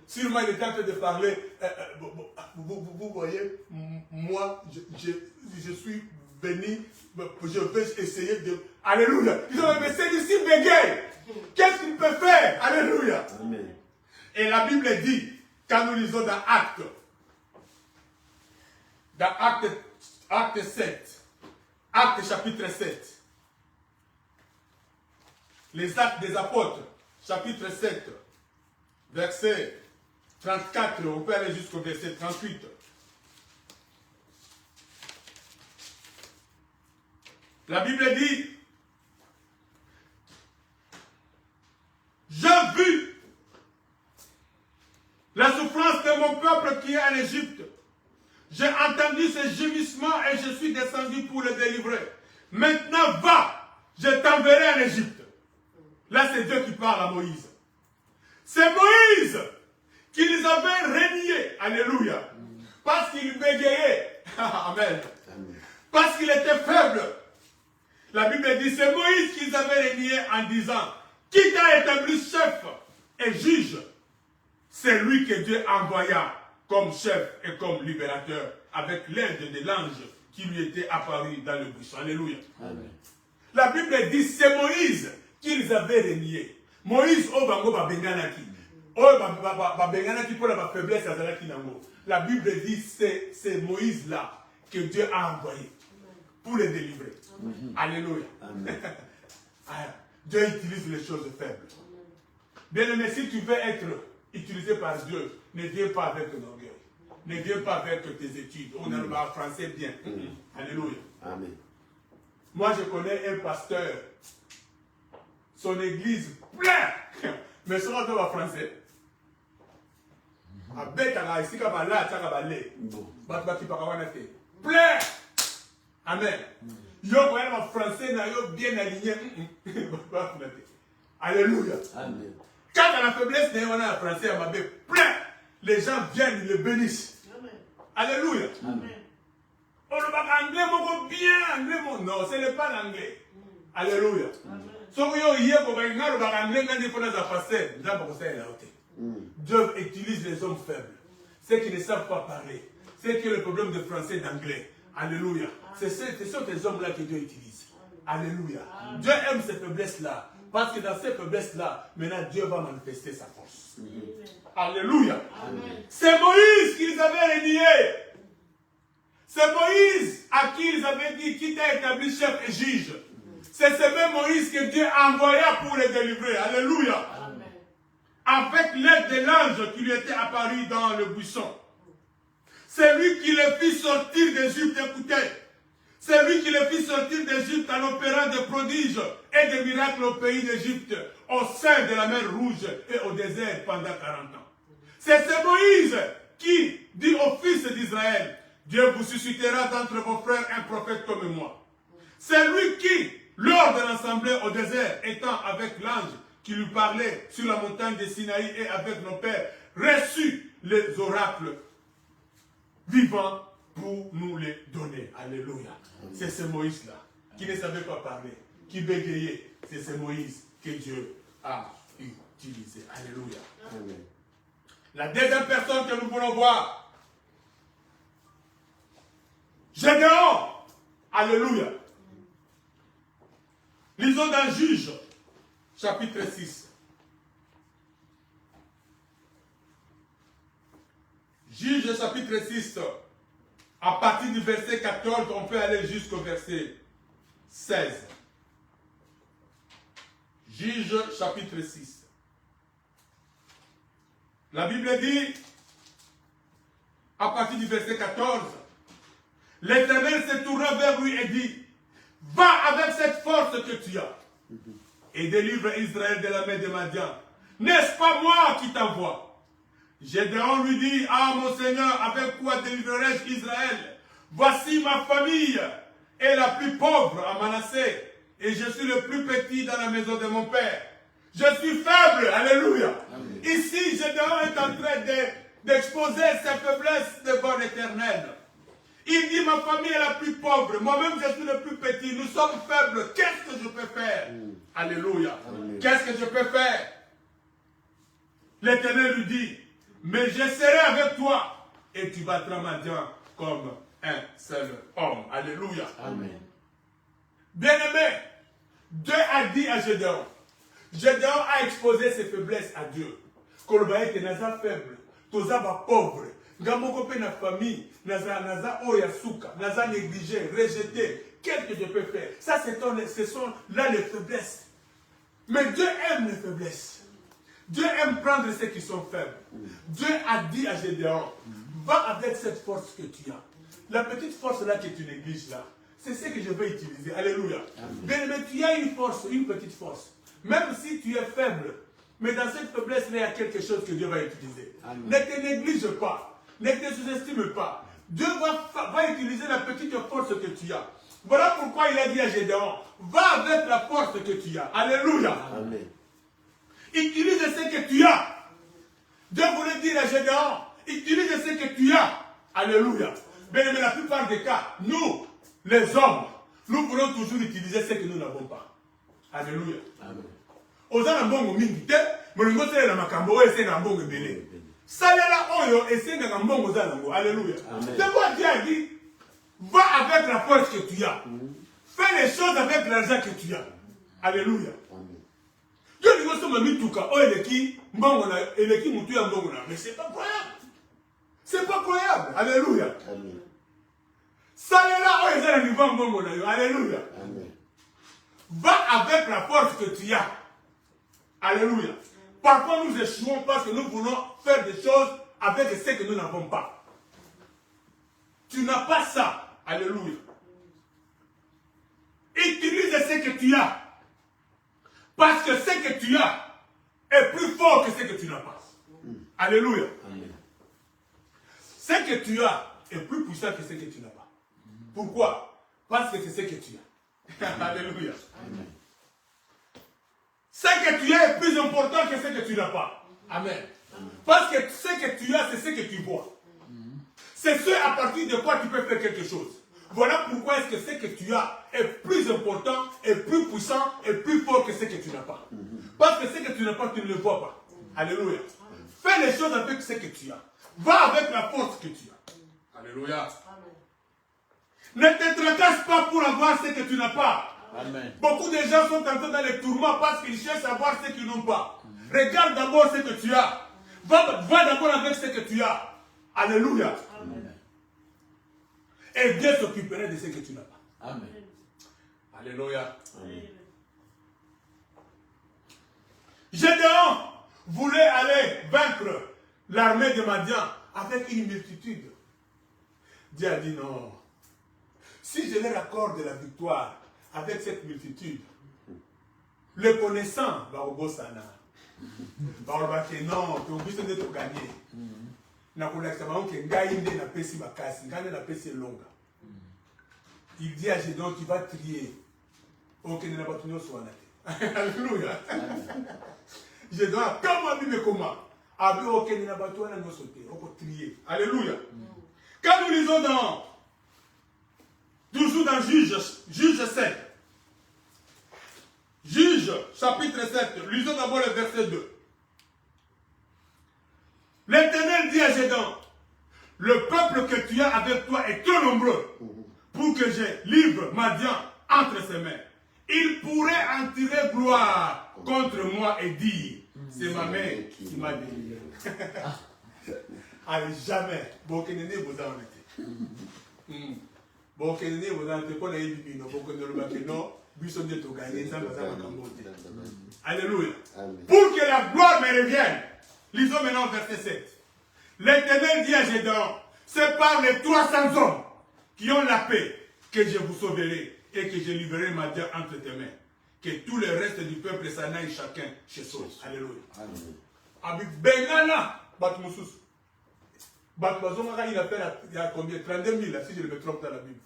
Sûrement, il était en train de parler. Vous voyez, moi, je suis béni. Je vais essayer de... Alléluia. Ils ont dit, mais celui-ci bégaye. Qu'est-ce qu'il peut faire? Alléluia. Amen. Et la Bible dit, quand nous lisons dans Acte 7, Acte chapitre 7, les Actes des Apôtres, chapitre 7, verset 34, on peut aller jusqu'au verset 38. La Bible dit, j'ai vu la souffrance de mon peuple qui est en Égypte. J'ai entendu ses gémissements et je suis descendu pour le délivrer. Maintenant, va, je t'enverrai en Égypte. Là, c'est Dieu qui parle à Moïse. C'est Moïse qui les avait reniés. Alléluia. Parce qu'il bégayait. Amen. Parce qu'il était faible. La Bible dit, c'est Moïse qui les avait reniés en disant, qui t'a établi chef et juge? C'est lui que Dieu envoya comme chef et comme libérateur avec l'aide de l'ange qui lui était apparu dans le buisson. Alléluia. Amen. La Bible dit, c'est Moïse qu'ils avaient renié. Moïse, oh, bango, babenganaki. Oh, babenganaki pour la faiblesse, la Bible dit, c'est Moïse là que Dieu a envoyé pour le délivrer. Amen. Alléluia. Amen. Dieu utilise les choses faibles. Bien aimé, si tu veux être utilisé par Dieu, ne viens pas avec ton orgueil. Ne viens pas avec tes études. On a le français bien. Alléluia. Amen. Moi, je connais un pasteur. Son église plein. Mais ce n'est pas français. Plein. Amen. Yo, voilà, français, bien aligné. Alléluia. Amen. Quand à la faiblesse, on a un français à ma plein. Les gens viennent, ils le bénissent. Amen. Alléluia. Amen. On le parle anglais, mon bien anglais, non, ce n'est pas l'anglais. Alléluia. Dieu utilise les hommes faibles, ceux qui ne savent pas parler, ceux qui ont le problème de français et d'anglais. Alléluia. Ce sont ces hommes-là que Dieu utilise. Alléluia. Dieu aime ces faiblesses-là. Parce que dans ces faiblesses-là, maintenant Dieu va manifester sa force. Alléluia. C'est Moïse qu'ils avaient renié. C'est Moïse à qui ils avaient dit qui t'a établi chef et juge. C'est ce même Moïse que Dieu envoya pour les délivrer. Alléluia. Amen. Avec l'aide de l'ange qui lui était apparu dans le buisson. C'est lui qui le fit sortir d'Égypte. Écoutez. C'est lui qui le fit sortir d'Égypte en opérant des prodiges et des miracles au pays d'Égypte, au sein de la mer Rouge et au désert pendant 40 ans. C'est ce Moïse qui dit aux fils d'Israël, Dieu vous suscitera d'entre vos frères un prophète comme moi. C'est lui qui, lors de l'assemblée au désert, étant avec l'ange qui lui parlait sur la montagne de Sinaï et avec nos pères, reçut les oracles vivants pour nous les donner. Alléluia. C'est ce Moïse-là qui ne savait pas parler, qui bégayait. C'est ce Moïse que Dieu a utilisé. Alléluia. Amen. La deuxième personne que nous voulons voir, Gédéon. Alléluia. Lisons dans Juge, chapitre 6. Juge, chapitre 6. À partir du verset 14, on peut aller jusqu'au verset 16. Juge, chapitre 6. La Bible dit, à partir du verset 14, l'Éternel se tourna vers lui et dit, va avec cette force que tu as et délivre Israël de la main de Madian. N'est-ce pas moi qui t'envoie? Gédéon lui dit, ah mon Seigneur, avec quoi délivrerai-je Israël? Voici ma famille est la plus pauvre à Manassé et je suis le plus petit dans la maison de mon père. Je suis faible, alléluia. Amen. Ici, Gédéon est en train d'exposer ses faiblesses devant l'Éternel. Il dit, ma famille est la plus pauvre, moi-même je suis le plus petit, nous sommes faibles, qu'est-ce que je peux faire? Alléluia. Qu'est-ce que je peux faire? L'Éternel lui dit, mais je serai avec toi et tu battras Madian comme un seul homme. Alléluia. Amen. Bien-aimé, Dieu a dit à Gédéon, Gédéon a exposé ses faiblesses à Dieu. Kolbaïte naza faible, toza ba pauvre, ngamoko pe na famille, naza oyasuka, naza négligé, rejeté. Qu'est-ce que je peux faire? Ça, ce sont là les faiblesses. Mais Dieu aime les faiblesses. Dieu aime prendre ceux qui sont faibles. Dieu a dit à Gédéon, va avec cette force que tu as. La petite force là que tu négliges là, c'est ce que je vais utiliser. Alléluia. Mais tu as une force, une petite force. Même si tu es faible, mais dans cette faiblesse là, il y a quelque chose que Dieu va utiliser. Amen. Ne te néglige pas. Ne te sous-estime pas. Dieu va utiliser la petite force que tu as. Voilà pourquoi il a dit à Gédéon, va avec la force que tu as. Alléluia. Amen. Utilise ce que tu as. Dieu voulait dire à Gédéon, utilise ce que tu as. Alléluia. Mais la plupart des cas, nous, les hommes, nous voulons toujours utiliser ce que nous n'avons pas. Alléluia. Amen. Ozana mbongo mingi te, mulungo sele na makambo oyo ese na mbongo ebele. Salela oyo ese na mbongo ozana ngo. Alléluia. C'est quoi Dieu a dit? Va avec la force que tu as. Fais les choses avec l'argent que tu as. Alléluia. Dieu dit que ce mituka oyo eleki mbongo na eleki mutu ya mbongo na. Mais c'est pas croyable. C'est pas croyable. Alléluia. Amen. Salela oyo ese na niveau mbongo na yo. Alléluia. Amen. Va avec la force que tu as. Alléluia. Parfois, nous échouons parce que nous voulons faire des choses avec ce que nous n'avons pas. Tu n'as pas ça. Alléluia. Utilise ce que tu as. Parce que ce que tu as est plus fort que ce que tu n'as pas. Alléluia. Amen. Ce que tu as est plus puissant que ce que tu n'as pas. Pourquoi? Parce que c'est ce que tu as. Alléluia. Amen. Ce que tu as est plus important que ce que tu n'as pas. Amen. Parce que ce que tu as, c'est ce que tu vois. C'est ce à partir de quoi tu peux faire quelque chose. Voilà pourquoi est-ce que ce que tu as est plus important, est plus puissant, est plus fort que ce que tu n'as pas. Parce que ce que tu n'as pas, tu ne le vois pas. Alléluia. Fais les choses avec ce que tu as. Va avec la force que tu as. Alléluia. Ne te tracasse pas pour avoir ce que tu n'as pas. Amen. Beaucoup de gens sont entrés dans les tourments parce qu'ils cherchent à avoir ce qu'ils n'ont pas. Regarde d'abord ce que tu as. Va d'abord avec ce que tu as. Alléluia. Amen. Et Dieu s'occuperait de ce que tu n'as pas. Amen. Alléluia. Amen. Gédéon voulait aller vaincre l'armée de Madian avec une multitude. Dieu a dit non. Si je leur accorde la victoire avec cette multitude, le connaissant va au Bossana. Va au Baké, non, tu as obligé de te gagner. Il dit à Gédéon, tu vas trier. Ok, ne pas tenir sur Alléluia. Gédéon, comment? Ok, ne pas trier. Alléluia. Quand nous lisons toujours dans Juge 7. Juge, chapitre 7. Lisons d'abord le verset 2. L'Éternel dit à Gédéon, le peuple que tu as avec toi est trop nombreux pour que je livre Madian entre ses mains. Il pourrait en tirer gloire contre moi et dire, c'est ma mère qui m'a délivré. Allez, jamais. Bon, que vous en êtes. Bon, que vous en êtes. Pour les bibino, pour que nous le battons, buisson de tout gagner, ça va Alléluia. Pour que la gloire me revienne. Lisons maintenant verset 7. L'Éternel dit à Gédéon, c'est par les 300 hommes qui ont la paix que je vous sauverai et que je livrerai Madian entre tes mains. Que tout le reste du peuple s'en aille chacun chez soi. Alléluia. Avec Bengana, Batmoussous. Batmoussous, il a combien? 32 000, si je me trompe dans la Bible.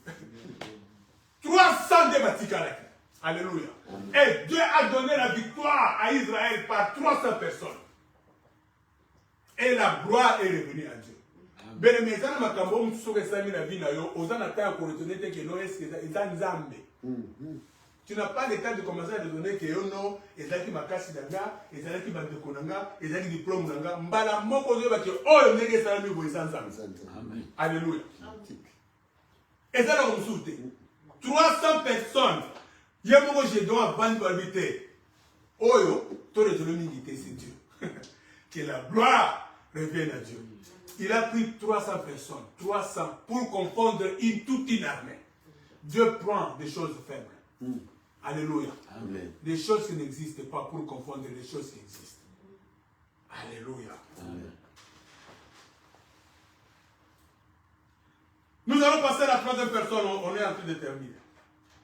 300 de Batikalaki. Alléluia. Et Dieu a donné la victoire à Israël par 300 personnes. Et la gloire est revenue à Dieu. Tu n'as pas le temps de commencer à te donner que non, ezaki makasi danga, ezaki bandeko nanga, ezaki diplôme nanga, mbala moko zo ba ke oyo ndenge salami bo esanza. Amen. Alléluia. Ezala konsulte. 300 personnes. Yemoko Gédéon avant de habiter. Oyo, to résolu mingi c'est Dieu. Que la gloire revienne à Dieu. Il a pris 300 personnes, 300 pour confondre toute une armée. Dieu prend des choses faibles. Alléluia. Amen. Des choses qui n'existent pas pour confondre les choses qui existent. Alléluia. Amen. Nous allons passer à la troisième personne, on est en train de terminer.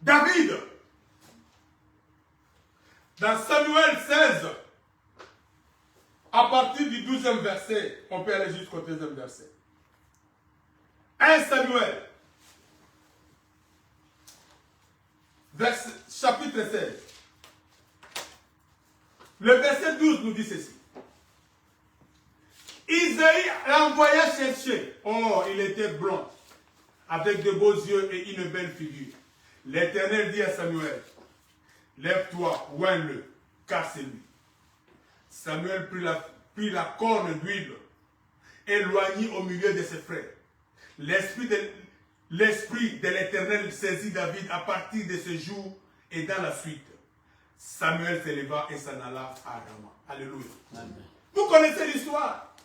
David. Dans Samuel 16, à partir du 12e verset, on peut aller jusqu'au 13e verset. 1 Samuel, chapitre 16. Le verset 12 nous dit ceci. Isaïe l'envoya chercher. Oh, il était blond, avec de beaux yeux et une belle figure. L'Éternel dit à Samuel, lève-toi, oins-le, car c'est lui. Samuel prit la corne d'huile, éloigné au milieu de ses frères. L'esprit de l'Éternel saisit David à partir de ce jour et dans la suite. Samuel s'éleva et s'en alla à Rama. Alléluia. Amen. Vous connaissez l'histoire.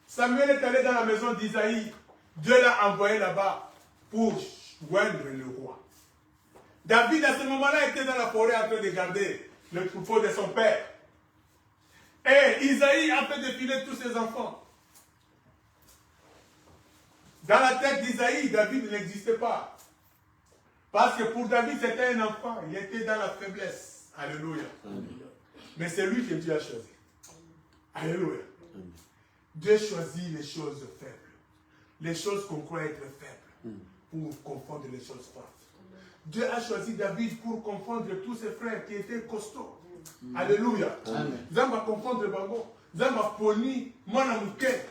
Samuel est allé dans la maison d'Isaïe. Dieu l'a envoyé là-bas pour joindre le roi. David, à ce moment-là, était dans la forêt en train de garder le troupeau de son père. Et Isaïe a fait défiler tous ses enfants. Dans la tête d'Isaïe, David n'existait pas. Parce que pour David, c'était un enfant. Il était dans la faiblesse. Alléluia. Mais c'est lui que Dieu a choisi. Alléluia. Dieu choisit les choses faibles. Les choses qu'on croit être faibles. Pour confondre les choses fortes. Dieu a choisi David pour confondre tous ses frères qui étaient costauds. Alléluia. Nous allons confondre le bagon. Nous allons poni, mon amouquet.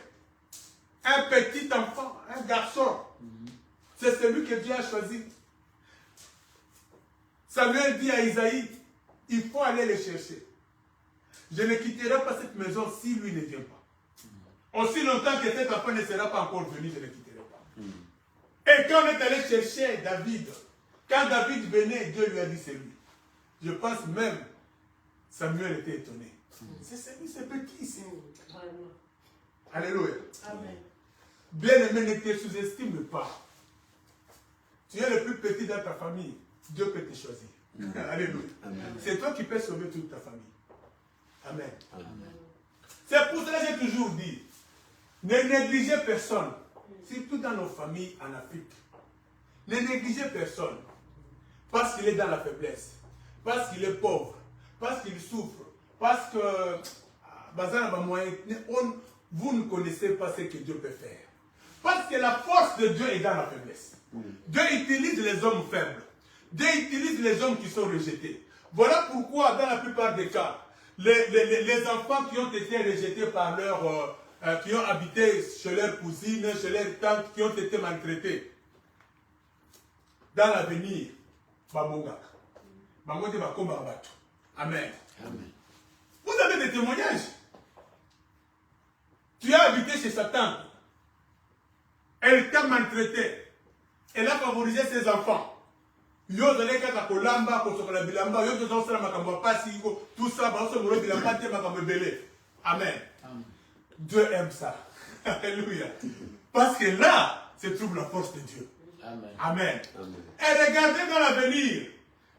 Un petit enfant, un garçon. C'est celui que Dieu a choisi. Samuel dit à Isaïe, il faut aller les chercher. Je ne quitterai pas cette maison si lui ne vient pas. Aussi longtemps que cet enfant ne sera pas encore venu, je ne quitterai pas. Et quand on est allé chercher David, quand David venait, Dieu lui a dit c'est lui. Je pense même, Samuel était étonné. C'est lui, c'est petit ici. Alléluia. Amen. Bien-aimé, ne te sous-estime pas. Tu es le plus petit dans ta famille. Dieu peut te choisir. Alléluia. C'est toi qui peux sauver toute ta famille. Amen. C'est pour cela que j'ai toujours dit, ne négligez personne. Surtout dans nos familles en Afrique. Ne négligez personne. Parce qu'il est dans la faiblesse. Parce qu'il est pauvre. Parce qu'il souffre. Parce que vous ne connaissez pas ce que Dieu peut faire. Parce que la force de Dieu est dans la faiblesse. Dieu utilise les hommes faibles. Dieu utilise les hommes qui sont rejetés. Voilà pourquoi, dans la plupart des cas, les enfants qui ont été rejetés par qui ont habité chez leurs cousines, chez leurs tantes, qui ont été maltraités, dans l'avenir, Amen. Vous avez des témoignages. Tu as habité chez sa tante. Elle t'a maltraité. Elle a favorisé ses enfants. Tout ça, Amen. Dieu aime ça. Alléluia. Parce que là se trouve la force de Dieu. Amen. Amen. Et regardez dans l'avenir,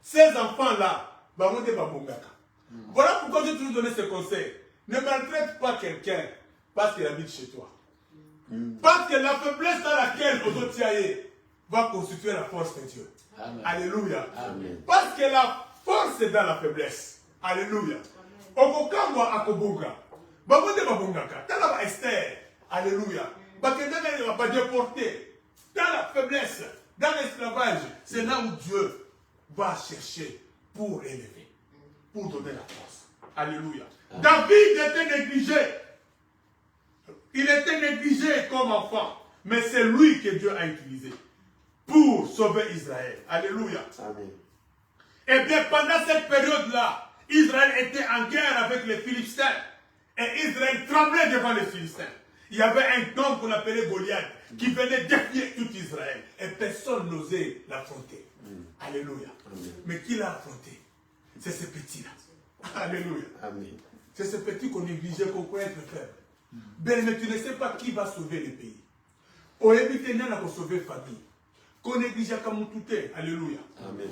ces enfants-là, voilà pourquoi j'ai toujours donné ce conseil. Ne maltraite pas quelqu'un parce qu'il habite chez toi. Parce que la faiblesse dans laquelle vous êtes va constituer la force de Dieu. Amen. Alléluia. Amen. Parce que la force est dans la faiblesse. Alléluia. Okokamwa akobunga. Babonde babungaka. Tala Esther. Alléluia. Bakendana ne va pas déporter. Dans la faiblesse, dans l'esclavage, c'est là où Dieu va chercher pour élever, pour donner la force. Alléluia. Amen. David était négligé. Il était négligé comme enfant. Mais c'est lui que Dieu a utilisé pour sauver Israël. Alléluia. Amen. Et bien pendant cette période-là, Israël était en guerre avec les Philistins. Et Israël tremblait devant les Philistins. Il y avait un homme qu'on appelait Goliath qui venait défier tout Israël. Et personne n'osait l'affronter. Alléluia. Amen. Mais qui l'a affronté? C'est ce petit-là. Alléluia. Amen. C'est ce petit qu'on négligeait, qu'on croyait être faible. Ben, mais tu ne sais pas qui va sauver le pays. On évite de sauver la famille. Qu'on néglige comme tout est. Alléluia. Amen.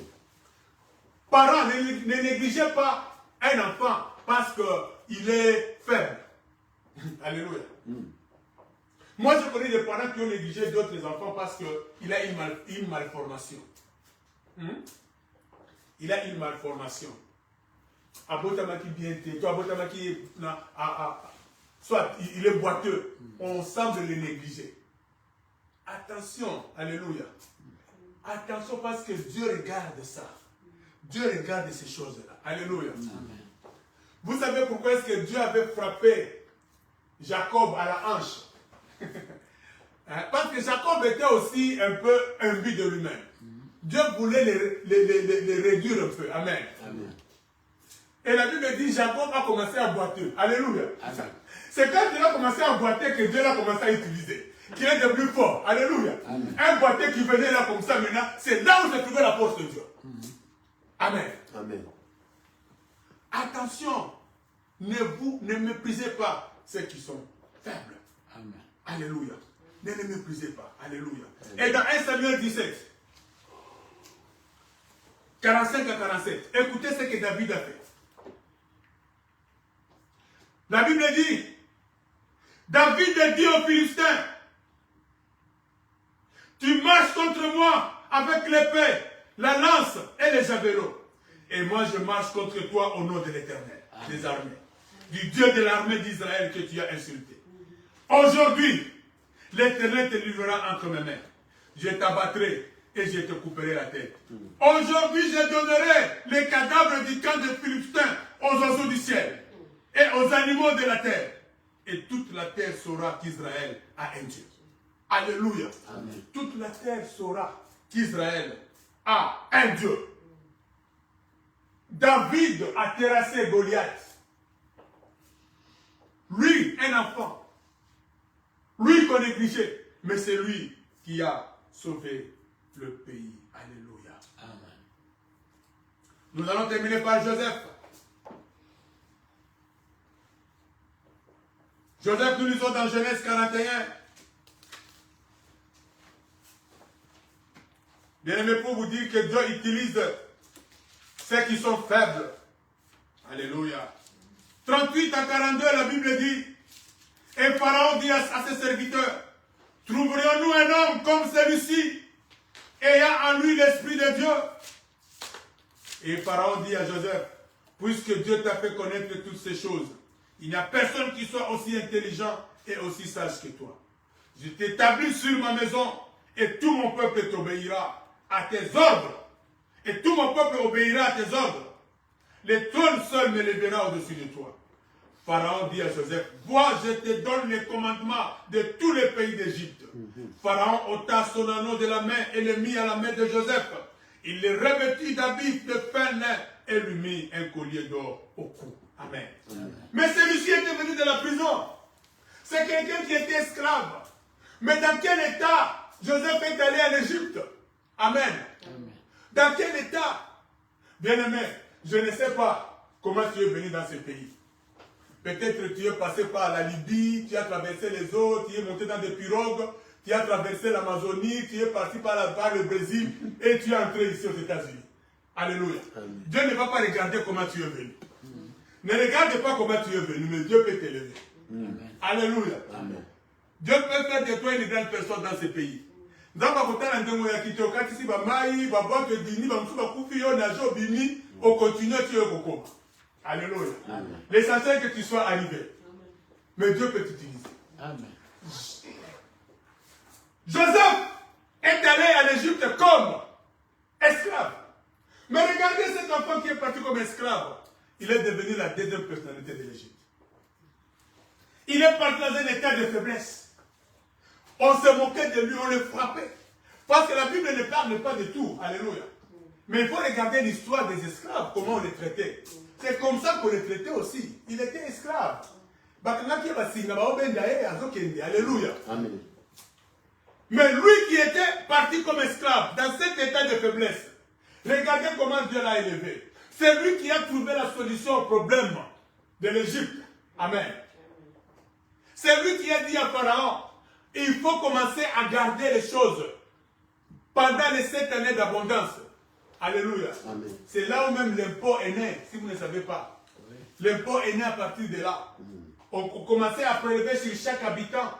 Parents, ne négligez pas un enfant parce qu'il est faible. Alléluia. Moi, je connais des parents qui ont négligé d'autres enfants parce qu'il a une malformation. Il a une malformation. Abotamaki bien toi, Abotamaki, soit il est boiteux, on semble le négliger. Attention, alléluia. Attention parce que Dieu regarde ça. Dieu regarde ces choses-là. Alléluia. Amen. Vous savez pourquoi est-ce que Dieu avait frappé Jacob à la hanche? Parce que Jacob était aussi un peu imbu de lui-même. Dieu voulait les réduire un peu. Amen. Amen. Et la Bible dit Jacob a commencé à boiter. Alléluia. C'est quand il a commencé à boiter que Dieu l'a commencé à utiliser. Qui est devenu fort. Alléluia. Amen. Un boiter qui venait là comme ça maintenant, c'est là où se trouvait la force de Dieu. Amen. Amen. Attention, ne méprisez pas ceux qui sont faibles. Amen. Alléluia. Ne les méprisez pas. Alléluia. Amen. Et dans 1 Samuel 17, 45 à 47, écoutez ce que David a fait. La Bible dit, David dit aux Philistins, tu marches contre moi avec l'épée, la lance et les javelots. Et moi je marche contre toi au nom de l'Éternel, des armées, du Dieu de l'armée d'Israël que tu as insulté. Aujourd'hui, l'Éternel te livrera entre mes mains. Je t'abattrai et je te couperai la tête. Aujourd'hui, je donnerai les cadavres du camp des Philistins aux oiseaux du ciel et aux animaux de la terre. Et toute la terre saura qu'Israël a un Dieu. Alléluia. Amen. Toute la terre saura qu'Israël a un Dieu. David a terrassé Goliath. Lui, un enfant. Lui qu'on négligeait. Mais c'est lui qui a sauvé le pays. Alléluia. Amen. Nous allons terminer par Joseph. Joseph, nous lisons dans Genèse 41. Bien aimé, pour vous dire que Dieu utilise ceux qui sont faibles. Alléluia. 38 à 42, la Bible dit, et Pharaon dit à ses serviteurs, trouverions-nous un homme comme celui-ci, ayant en lui l'Esprit de Dieu? Et Pharaon dit à Joseph, puisque Dieu t'a fait connaître toutes ces choses, il n'y a personne qui soit aussi intelligent et aussi sage que toi. Je t'établis sur ma maison et tout mon peuple t'obéira à tes ordres. Et tout mon peuple obéira à tes ordres. Le trône seul me lèvera au-dessus de toi. Pharaon dit à Joseph, vois, je te donne les commandements de tous les pays d'Égypte. Pharaon ôta son anneau de la main et le mit à la main de Joseph. Il le revêtit d'habits de fin lin et lui mit un collier d'or au cou. Amen. Amen. Mais celui-ci était venu de la prison. C'est quelqu'un qui était esclave. Mais dans quel état Joseph est allé en Égypte? Amen. Amen. Dans quel état? Bien-aimé, je ne sais pas comment tu es venu dans ce pays. Peut-être tu es passé par la Libye, tu as traversé les eaux, tu es monté dans des pirogues, tu as traversé l'Amazonie, tu es parti par le Brésil et tu es entré ici aux États-Unis. Alléluia. Amen. Dieu ne va pas regarder comment tu es venu. Ne regarde pas comment tu es venu, mais Dieu peut t'élever. Alléluia. Amen. Dieu peut faire de toi une grande personne dans ce pays. Alléluia. L'essentiel est que tu sois arrivé. Mais Dieu peut t'utiliser. Amen. Joseph est allé en Égypte comme esclave. Mais regardez cet enfant qui est parti comme esclave. Il est devenu la deuxième personnalité de l'Égypte. Il est parti dans un état de faiblesse. On se moquait de lui, on le frappait. Parce que la Bible ne parle pas de tout. Alléluia. Mais il faut regarder l'histoire des esclaves, comment on les traitait. C'est comme ça qu'on les traitait aussi. Il était esclave. Alléluia. Amen. Mais lui qui était parti comme esclave, dans cet état de faiblesse, regardez comment Dieu l'a élevé. C'est lui qui a trouvé la solution au problème de l'Égypte. Amen. C'est lui qui a dit à Pharaon, il faut commencer à garder les choses pendant les 7 années d'abondance. Alléluia. C'est là où même l'impôt est né, si vous ne savez pas. Oui. L'impôt est né à partir de là. On commençait à prélever sur chaque habitant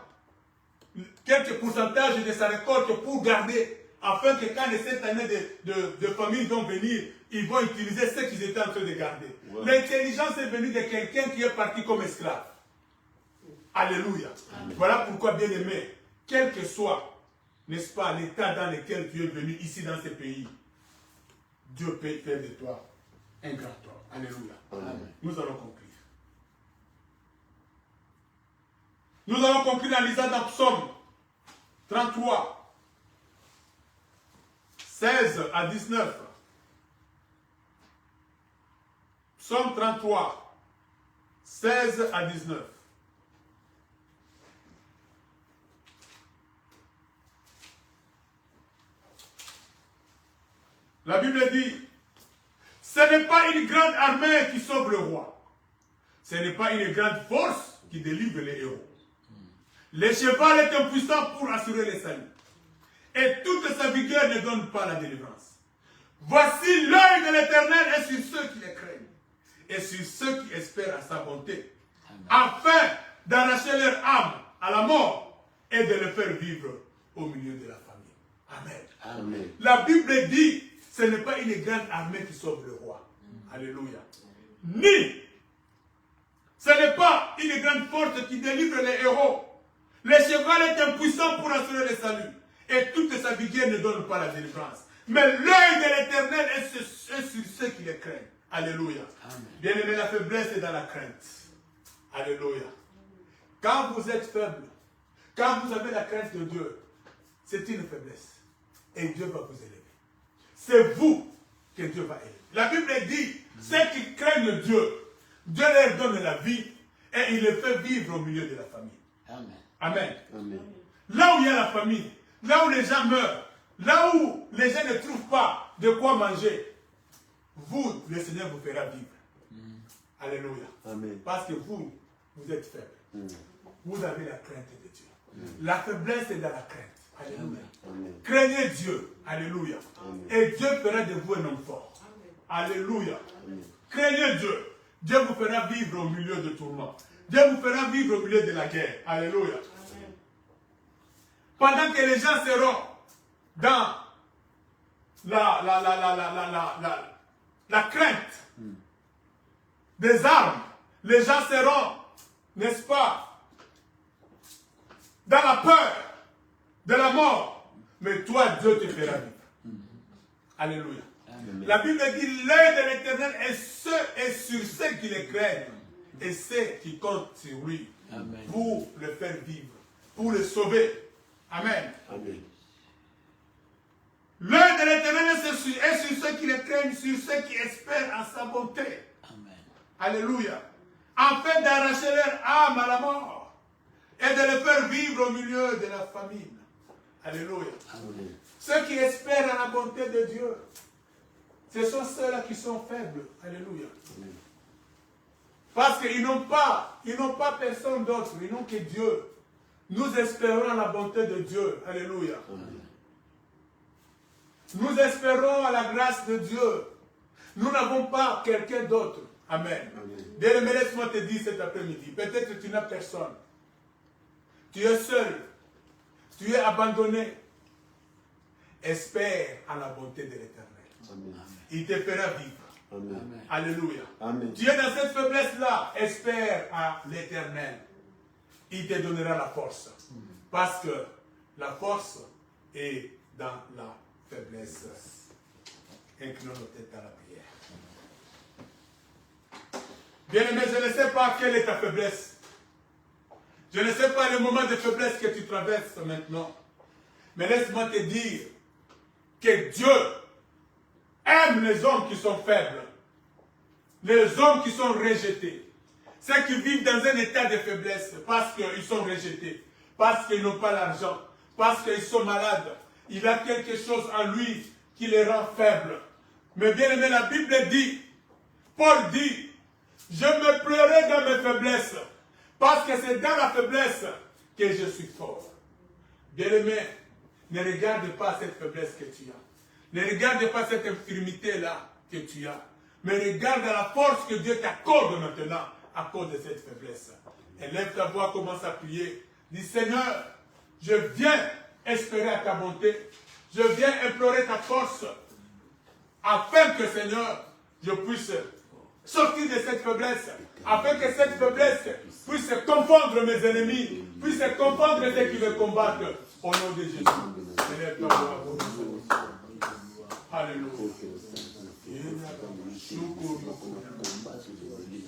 quelques pourcentages de sa récolte pour garder, afin que quand les 7 années de famille vont venir, ils vont utiliser ce qu'ils étaient en train de garder. Ouais. L'intelligence est venue de quelqu'un qui est parti comme esclave. Alléluia. Amen. Voilà pourquoi, bien aimé, quel que soit, n'est-ce pas, l'état dans lequel tu es venu ici dans ce pays, Dieu peut faire de toi un grand homme. Alléluia. Amen. Nous allons conclure. Nous allons conclure en lisant dans Psaume 33, 16 à 19. Psaume 33, 16 à 19. La Bible dit, ce n'est pas une grande armée qui sauve le roi. Ce n'est pas une grande force qui délivre les héros. Le cheval est impuissant pour assurer le salut. Et toute sa vigueur ne donne pas la délivrance. Voici l'œil de l'Éternel est sur ceux qui les craignent et sur ceux qui espèrent à sa bonté. Amen. afin d'arracher leur âme à la mort et de le faire vivre au milieu de la famille. Amen. Amen. La Bible dit, ce n'est pas une grande armée qui sauve le roi. Alléluia. Ni, ce n'est pas une grande force qui délivre les héros. Le cheval est impuissant pour assurer le salut. Et toute sa vigueur ne donne pas la délivrance. Mais l'œil de l'Éternel est sur ceux qui les craignent. Alléluia. Bien aimé, la faiblesse est dans la crainte. Alléluia. Quand vous êtes faible, quand vous avez la crainte de Dieu, c'est une faiblesse. Et Dieu va vous élever. C'est vous que Dieu va élever. La Bible dit, ceux qui craignent Dieu, Dieu leur donne la vie et il les fait vivre au milieu de la famille. Amen. Amen. Amen. Là où il y a la famille, là où les gens meurent, là où les gens ne trouvent pas de quoi manger, vous, le Seigneur vous fera vivre. Alléluia. Amen. Parce que vous êtes faible. Vous avez la crainte de Dieu. La faiblesse est dans la crainte. Alléluia. Amen. Craignez Dieu. Alléluia. Amen. Et Dieu fera de vous un homme fort. Alléluia. Craignez Dieu. Dieu vous fera vivre au milieu de tourments. Dieu vous fera vivre au milieu de la guerre. Alléluia. Pendant que les gens seront dans la crainte des armes, les gens seront, n'est-ce pas, dans la peur de la mort. Mais toi, Dieu te fera vivre. Alléluia. Amen. La Bible dit, l'œil de l'Éternel est sur ceux qui le craignent et ceux qui comptent sur lui. Amen. Pour le faire vivre, pour le sauver. Amen. Amen. L'œil de l'Éternel est sur ceux qui le craignent, sur ceux qui espèrent en sa bonté. Amen. Alléluia. Afin d'arracher leur âme à la mort et de le faire vivre au milieu de la famine. Alléluia. Amen. Ceux qui espèrent en la bonté de Dieu, ce sont ceux-là qui sont faibles. Alléluia. Amen. Parce qu'ils n'ont pas personne d'autre, ils n'ont que Dieu. Nous espérons en la bonté de Dieu. Alléluia. Amen. Nous espérons à la grâce de Dieu. Nous n'avons pas quelqu'un d'autre. Amen. Bien-aimé, laisse-moi te dire cet après-midi. Peut-être que tu n'as personne. Tu es seul. Tu es abandonné. Espère en la bonté de l'Éternel. Amen. Il te fera vivre. Amen. Alléluia. Amen. Tu es dans cette faiblesse-là. Espère à l'Éternel. Il te donnera la force. Parce que la force est dans la faiblesse. Inclinons nos têtes à la prière. Bien-aimé, je ne sais pas quelle est ta faiblesse. Je ne sais pas le moment de faiblesse que tu traverses maintenant. Mais laisse-moi te dire que Dieu aime les hommes qui sont faibles. Les hommes qui sont rejetés. Ceux qui vivent dans un état de faiblesse parce qu'ils sont rejetés. Parce qu'ils n'ont pas l'argent. Parce qu'ils sont malades. Il a quelque chose en lui qui les rend faibles. Mais bien aimé, la Bible dit, Paul dit, je me pleurais dans mes faiblesses. Parce que c'est dans la faiblesse que je suis fort. Bien aimé, ne regarde pas cette faiblesse que tu as. Ne regarde pas cette infirmité-là que tu as. Mais regarde la force que Dieu t'accorde maintenant à cause de cette faiblesse. Élève ta voix, commence à prier. Dis, Seigneur, je viens espérer à ta bonté. Je viens implorer ta force. Afin que, Seigneur, je puisse sortir de cette faiblesse. Afin que cette faiblesse puisse confondre mes ennemis. Puisse confondre ceux qui me combattent. Au nom de Jésus. Élève ta voix. Alléluia.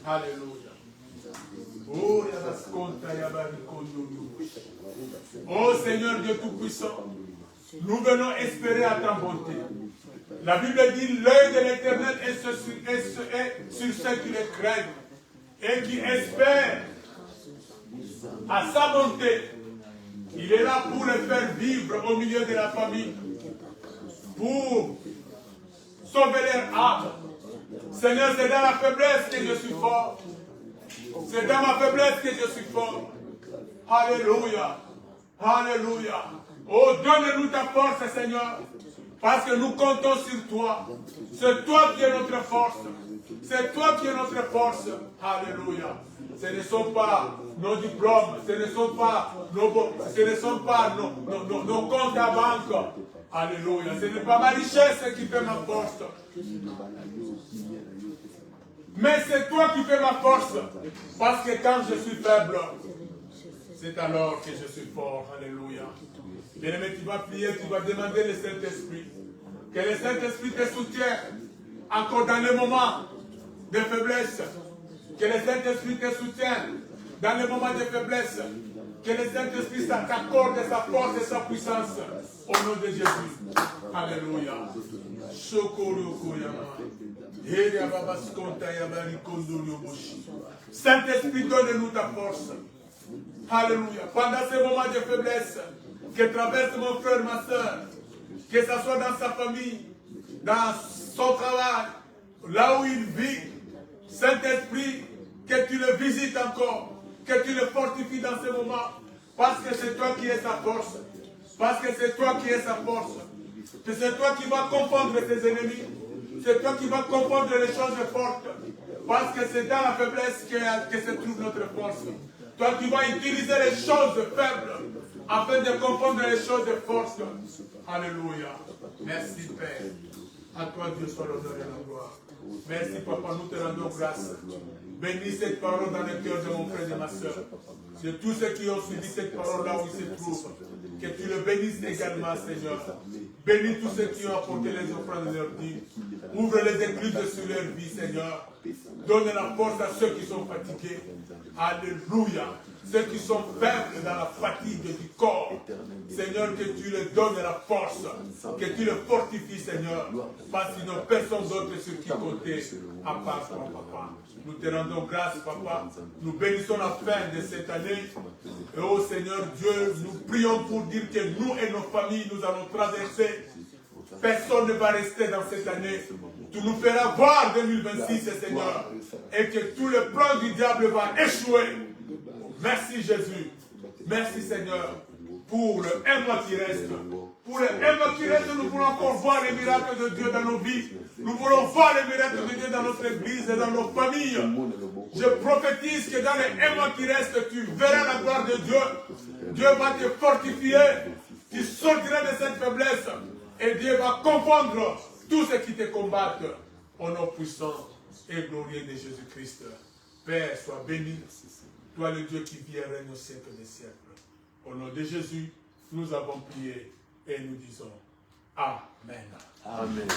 Alléluia. Oh Seigneur Dieu Tout-Puissant, nous venons espérer à ta bonté. La Bible dit, l'œil de l'Éternel est sur ceux qui le craignent et qui espèrent à sa bonté. Il est là pour les faire vivre au milieu de la famille, pour sauver leur âme. Seigneur, c'est dans la faiblesse que je suis fort. C'est dans ma faiblesse que je suis fort. Alléluia. Alléluia. Oh, donne-nous ta force, Seigneur. Parce que nous comptons sur toi. C'est toi qui es notre force. C'est toi qui es notre force. Alléluia. Ce ne sont pas nos diplômes, ce ne sont pas nos comptes à banque. Alléluia. Ce n'est pas ma richesse qui fait ma force. Mais c'est toi qui fais ma force. Parce que quand je suis faible, c'est alors que je suis fort. Alléluia. Bien-aimé, tu vas prier, tu vas demander le Saint-Esprit. Que le Saint-Esprit te soutienne encore dans les moments de faiblesse. Que le Saint-Esprit te soutienne dans les moments de faiblesse. Que le Saint-Esprit t'accorde sa force et sa puissance. Au nom de Jésus. Alléluia. Saint-Esprit, donne-nous ta force. Alléluia. Pendant ces moments de faiblesse que traverse mon frère, ma soeur, que ce soit dans sa famille, dans son travail, là où il vit, Saint-Esprit, que tu le visites encore, que tu le fortifies dans ces moments, parce que c'est toi qui es sa force, parce que c'est toi qui es sa force, que c'est toi qui vas confondre tes ennemis, c'est toi qui vas confondre les choses fortes, parce que c'est dans la faiblesse que se trouve notre force. Toi qui vas utiliser les choses faibles afin de confondre les choses fortes. Alléluia. Merci Père. À toi Dieu soit l'honneur et la gloire. Merci Papa, nous te rendons grâce. Bénis cette parole dans le cœur de mon frère et de ma soeur. De tous ceux qui ont suivi cette parole là où ils se trouvent. Que tu le bénisses également, Seigneur. Bénis tous ceux qui ont apporté les offrandes de leur vie. Ouvre les écluses sur leur vie, Seigneur. Donne la force à ceux qui sont fatigués. Alléluia. Ceux qui sont faibles dans la fatigue du corps. Seigneur, que tu leur donnes la force. Que tu le fortifies, Seigneur. Parce qu'il n'y a personne d'autre sur qui compter à part toi, Papa. Nous te rendons grâce, Papa. Nous bénissons la fin de cette année. Et oh Seigneur Dieu, nous prions pour dire que nous et nos familles, nous allons traverser. Personne ne va rester dans cette année. Tu nous feras voir 2026, Seigneur. Et que tout le plan du diable va échouer. Merci Jésus. Merci Seigneur. Pour le un mois qui reste. Pour le un mois qui reste, nous voulons encore voir les miracles de Dieu dans nos vies. Nous voulons voir les miracles de Dieu dans notre église et dans nos familles. Je prophétise que dans les un mois qui reste, tu verras la gloire de Dieu. Dieu va te fortifier. Tu sortiras de cette faiblesse. Et Dieu va confondre tous ceux qui te combattent. Au nom puissant et glorieux de Jésus-Christ. Père, sois béni. Toi le Dieu qui vit et règne au siècle des siècles. Au nom de Jésus, nous avons prié et nous disons Amen. Amen.